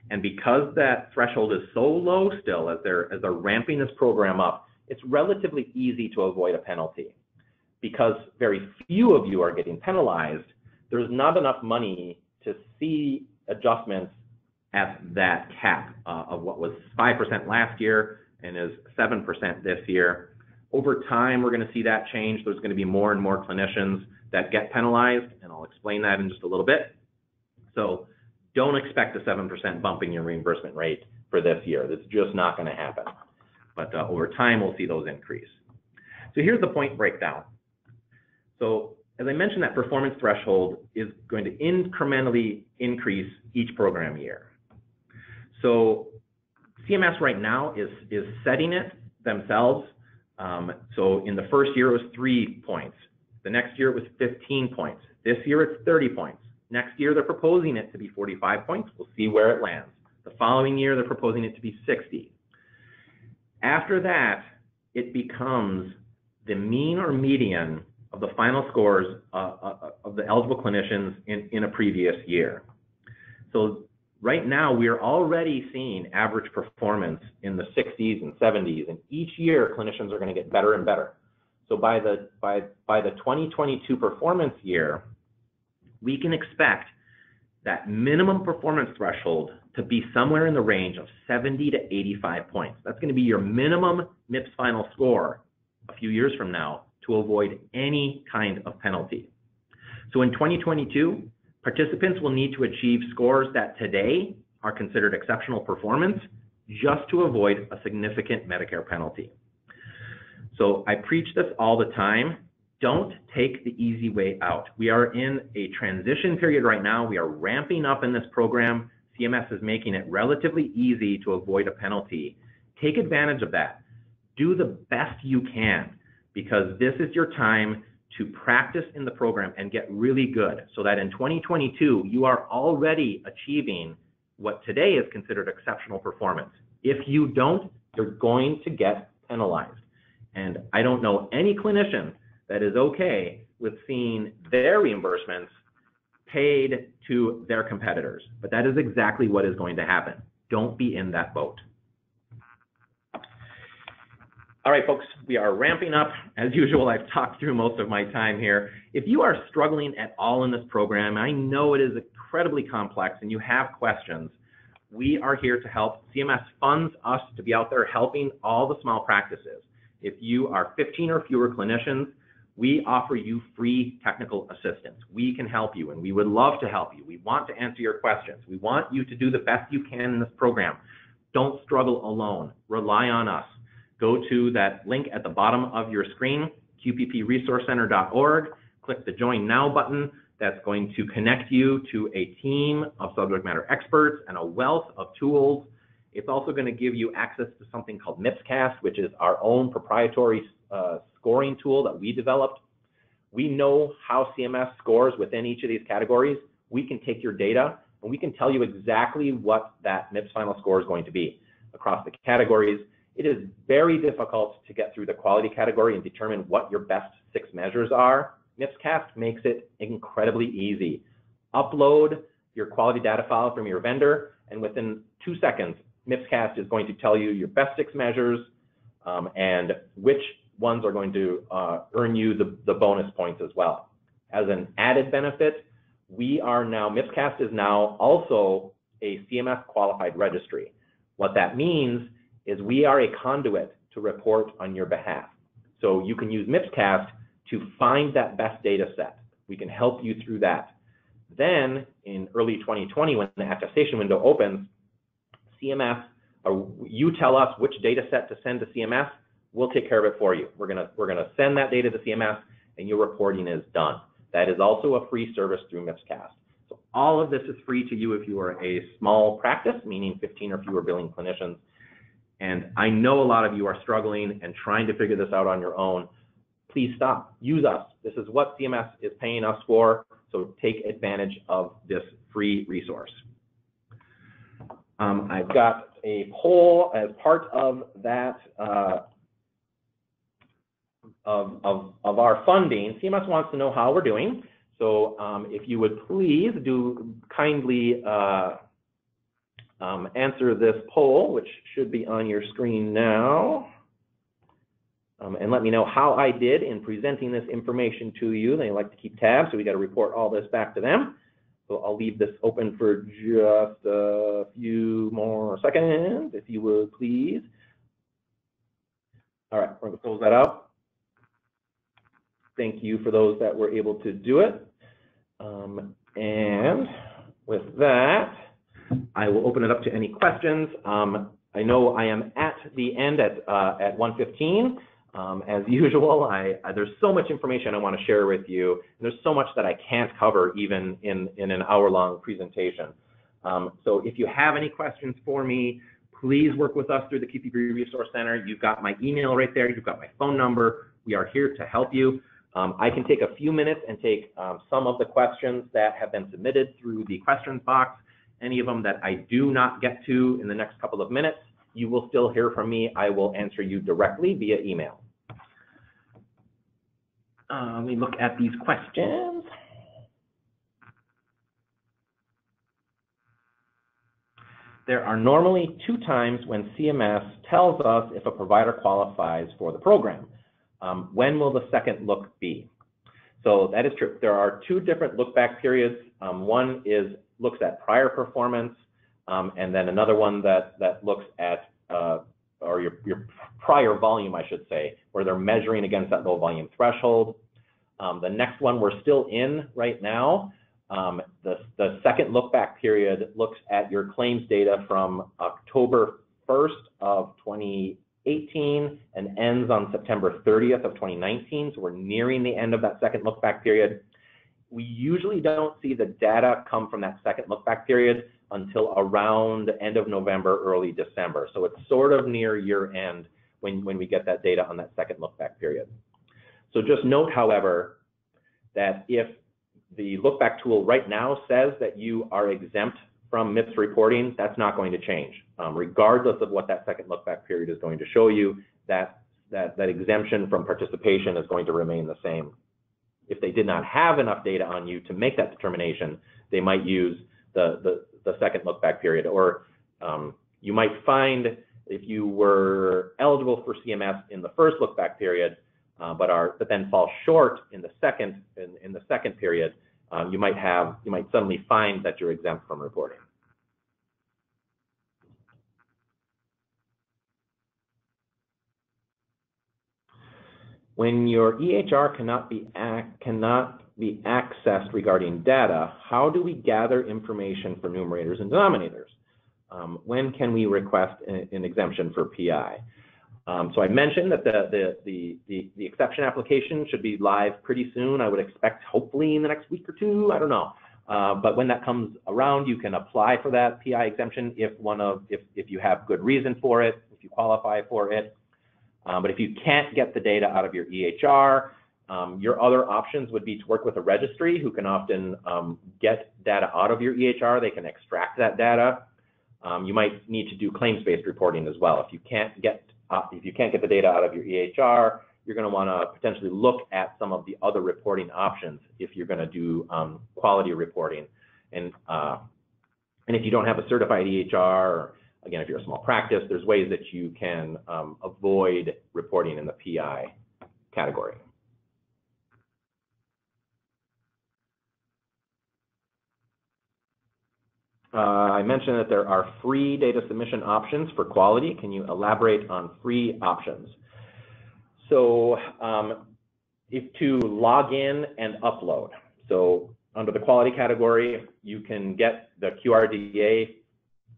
And because that threshold is so low still, as they're ramping this program up, it's relatively easy to avoid a penalty. Because very few of you are getting penalized, there's not enough money to see adjustments at that cap of what was 5% last year and is 7% this year. Over time, we're going to see that change. There's going to be more and more clinicians that get penalized, and I'll explain that in just a little bit. So don't expect a 7% bump in your reimbursement rate for this year. That's just not going to happen. But over time, we'll see those increase. So here's the point breakdown. So as I mentioned, that performance threshold is going to incrementally increase each program year. So CMS right now is setting it themselves. So in the first year, it was 3 points. The next year, it was 15 points. This year, it's 30 points. Next year, they're proposing it to be 45 points. We'll see where it lands. The following year, they're proposing it to be 60. After that, it becomes the mean or median of the final scores of the eligible clinicians in a previous year. So right now, we are already seeing average performance in the 60s and 70s, and each year clinicians are going to get better and better. So by the 2022 performance year, we can expect that minimum performance threshold to be somewhere in the range of 70 to 85 points. That's going to be your minimum MIPS final score a few years from now to avoid any kind of penalty. So in 2022, participants will need to achieve scores that today are considered exceptional performance just to avoid a significant Medicare penalty. So I preach this all the time. Don't take the easy way out. We are in a transition period right now. We are ramping up in this program. CMS is making it relatively easy to avoid a penalty. Take advantage of that. Do the best you can, because this is your time to practice in the program and get really good so that in 2022, you are already achieving what today is considered exceptional performance. If you don't, you're going to get penalized. And I don't know any clinician that is okay with seeing their reimbursements paid to their competitors, but that is exactly what is going to happen. Don't be in that boat. All right, folks, we are ramping up. As usual, I've talked through most of my time here. If you are struggling at all in this program, I know it is incredibly complex and you have questions, we are here to help. CMS funds us to be out there helping all the small practices. If you are 15 or fewer clinicians, we offer you free technical assistance. We can help you, and we would love to help you. We want to answer your questions. We want you to do the best you can in this program. Don't struggle alone. Rely on us. Go to that link at the bottom of your screen, qppresourcecenter.org. Click the Join Now button. That's going to connect you to a team of subject matter experts and a wealth of tools. It's also going to give you access to something called MIPScast, which is our own proprietary scoring tool that we developed. We know how CMS scores within each of these categories. We can take your data and we can tell you exactly what that MIPS final score is going to be across the categories. It is very difficult to get through the quality category and determine what your best 6 measures are. MIPScast makes it incredibly easy. Upload your quality data file from your vendor, and within 2 seconds, MIPScast is going to tell you your best 6 measures and which ones are going to earn you the bonus points as well. As an added benefit, we are now, MIPScast is now also a CMS qualified registry. What that means is we are a conduit to report on your behalf. So you can use MIPScast to find that best data set. We can help you through that. Then in early 2020, when the attestation window opens, CMS, you tell us which data set to send to CMS, we'll take care of it for you. We're gonna send that data to CMS and your reporting is done. That is also a free service through MIPScast. So all of this is free to you if you are a small practice, meaning 15 or fewer billing clinicians. And I know a lot of you are struggling and trying to figure this out on your own. Please stop, use us. This is what CMS is paying us for, so take advantage of this free resource. I've got a poll as part of that, of our funding. CMS wants to know how we're doing. So if you would please do kindly answer this poll, which should be on your screen now, and let me know how I did in presenting this information to you. They like to keep tabs, so we got to report all this back to them. So I'll leave this open for just a few more seconds, if you would please. All right, we're going to close that out. Thank you for those that were able to do it. And with that, I will open it up to any questions. I know I am at the end at 1:15. As usual, there's so much information I want to share with you. And there's so much that I can't cover even in an hour-long presentation. So if you have any questions for me, please work with us through the QPP Resource Center. You've got my email right there. You've got my phone number. We are here to help you. I can take a few minutes and take some of the questions that have been submitted through the questions box. Any of them that I do not get to in the next couple of minutes, you will still hear from me. I will answer you directly via email. Let me look at these questions. There are normally 2 times when CMS tells us if a provider qualifies for the program. When will the second look be? So that is true. There are 2 different look back periods. One looks at prior performance, and then another one that looks at or your prior volume, I should say, where they're measuring against that low volume threshold. The next one we're still in right now. The second look back period looks at your claims data from October 1st of 2018 and ends on September 30th of 2019. So we're nearing the end of that second look back period. We usually don't see the data come from that second look back period until around the end of November, early December. So it's sort of near year end when we get that data on that second look back period. So just note, however, that if the look back tool right now says that you are exempt from MIPS reporting, that's not going to change. Regardless of what that second look back period is going to show you, that exemption from participation is going to remain the same. If they did not have enough data on you to make that determination, they might use the second look back period. Or you might find if you were eligible for CMS in the first look back period, but then fall short in the second period, you might suddenly find that you're exempt from reporting. When your EHR cannot be accessed regarding data, how do we gather information for numerators and denominators? When can we request an exemption for PI? So I mentioned that the exception application should be live pretty soon. I would expect hopefully in the next week or 2, I don't know. But when that comes around, you can apply for that PI exemption if you have good reason for it, if you qualify for it. But if you can't get the data out of your EHR, your other options would be to work with a registry who can often get data out of your EHR. They can extract that data. You might need to do claims-based reporting as well. If you can't get the data out of your EHR, you're going to want to potentially look at some of the other reporting options if you're going to do quality reporting. And if you don't have a certified EHR, or again, if you're a small practice, there's ways that you can avoid reporting in the PI category. I mentioned that there are free data submission options for quality. Can you elaborate on free options? So if to log in and upload. So under the quality category, you can get the QRDA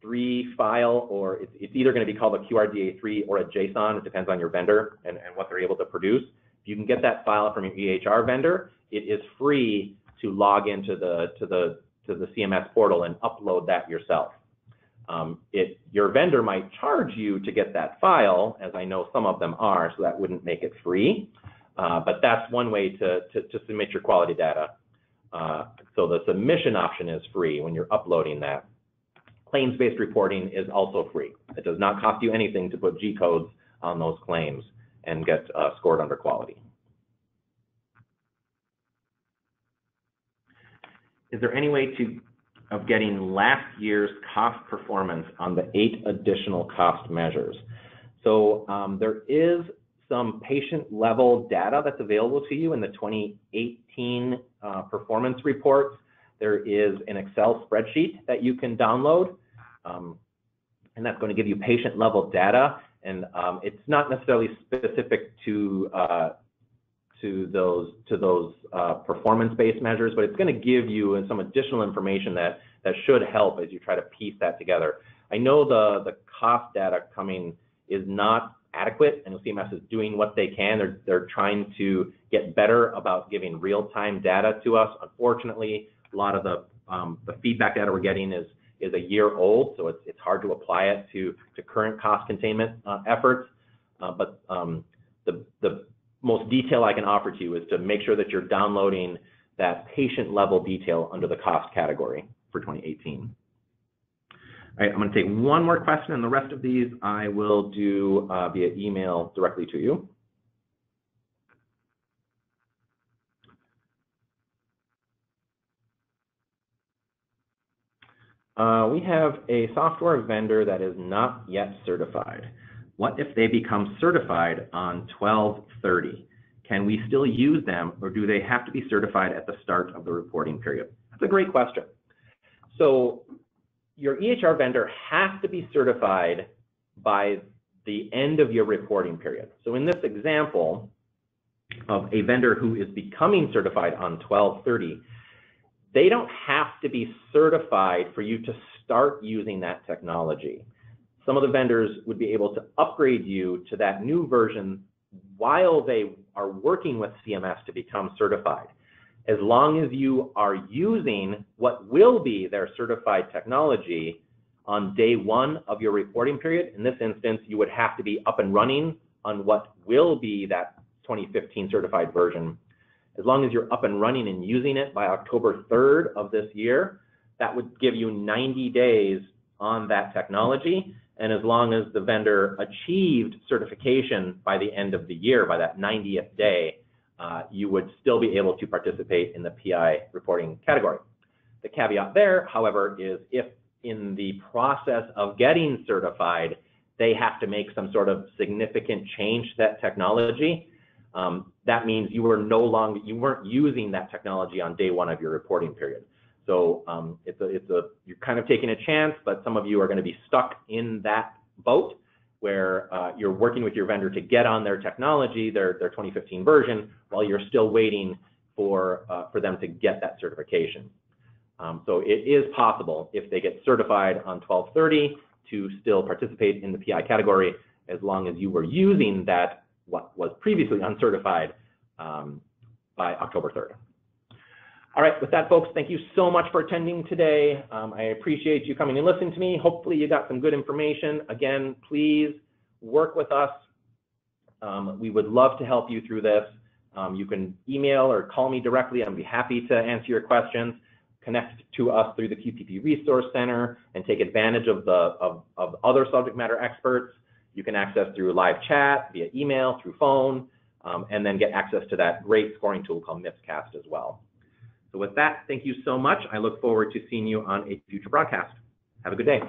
3 file, or it's either going to be called a QRDA 3 or a JSON. It depends on your vendor and what they're able to produce. If you can get that file from your EHR vendor, it is free to log into the CMS portal and upload that yourself. Your vendor might charge you to get that file, as I know some of them are, so that wouldn't make it free. But that's one way to submit your quality data. So the submission option is free when you're uploading that. Claims-based reporting is also free. It does not cost you anything to put G-codes on those claims and get scored under quality. Is there any way of getting last year's cost performance on the 8 additional cost measures? So there is some patient-level data that's available to you in the 2018 performance reports. There is an Excel spreadsheet that you can download, and that's going to give you patient-level data. And it's not necessarily specific to those performance-based measures, but it's going to give you some additional information that should help as you try to piece that together. I know the cost data coming is not adequate, and CMS is doing what they can. They're trying to get better about giving real-time data to us. Unfortunately, a lot of the feedback data we're getting is a year old, so it's hard to apply it to current cost containment efforts. But the most detail I can offer to you is to make sure that you're downloading that patient-level detail under the cost category for 2018. All right, I'm going to take one more question, and the rest of these I will do via email directly to you. We have a software vendor that is not yet certified. What if they become certified on 12/30? Can we still use them, or do they have to be certified at the start of the reporting period? That's a great question. So your EHR vendor has to be certified by the end of your reporting period. So in this example of a vendor who is becoming certified on 12/30, they don't have to be certified for you to start using that technology. Some of the vendors would be able to upgrade you to that new version while they are working with CMS to become certified. As long as you are using what will be their certified technology on day 1 of your reporting period, in this instance, you would have to be up and running on what will be that 2015 certified version. As long as you're up and running and using it by October 3rd of this year, that would give you 90 days on that technology. And as long as the vendor achieved certification by the end of the year, by that 90th day, you would still be able to participate in the PI reporting category. The caveat there, however, is if in the process of getting certified, they have to make some sort of significant change to that technology, that means you weren't using that technology on day 1 of your reporting period. So you're kind of taking a chance, but some of you are going to be stuck in that boat where you're working with your vendor to get on their technology, their 2015 version, while you're still waiting for them to get that certification. So it is possible, if they get certified on 12/30, to still participate in the PI category, as long as you were using that what was previously uncertified by October 3rd. All right, with that, folks, thank you so much for attending today. I appreciate you coming and listening to me. Hopefully you got some good information. Again, please work with us. We would love to help you through this. You can email or call me directly. I'd be happy to answer your questions. Connect to us through the QPP Resource Center and take advantage of other subject matter experts. You can access through live chat, via email, through phone, and then get access to that great scoring tool called MIPS as well. So with that, thank you so much. I look forward to seeing you on a future broadcast. Have a good day.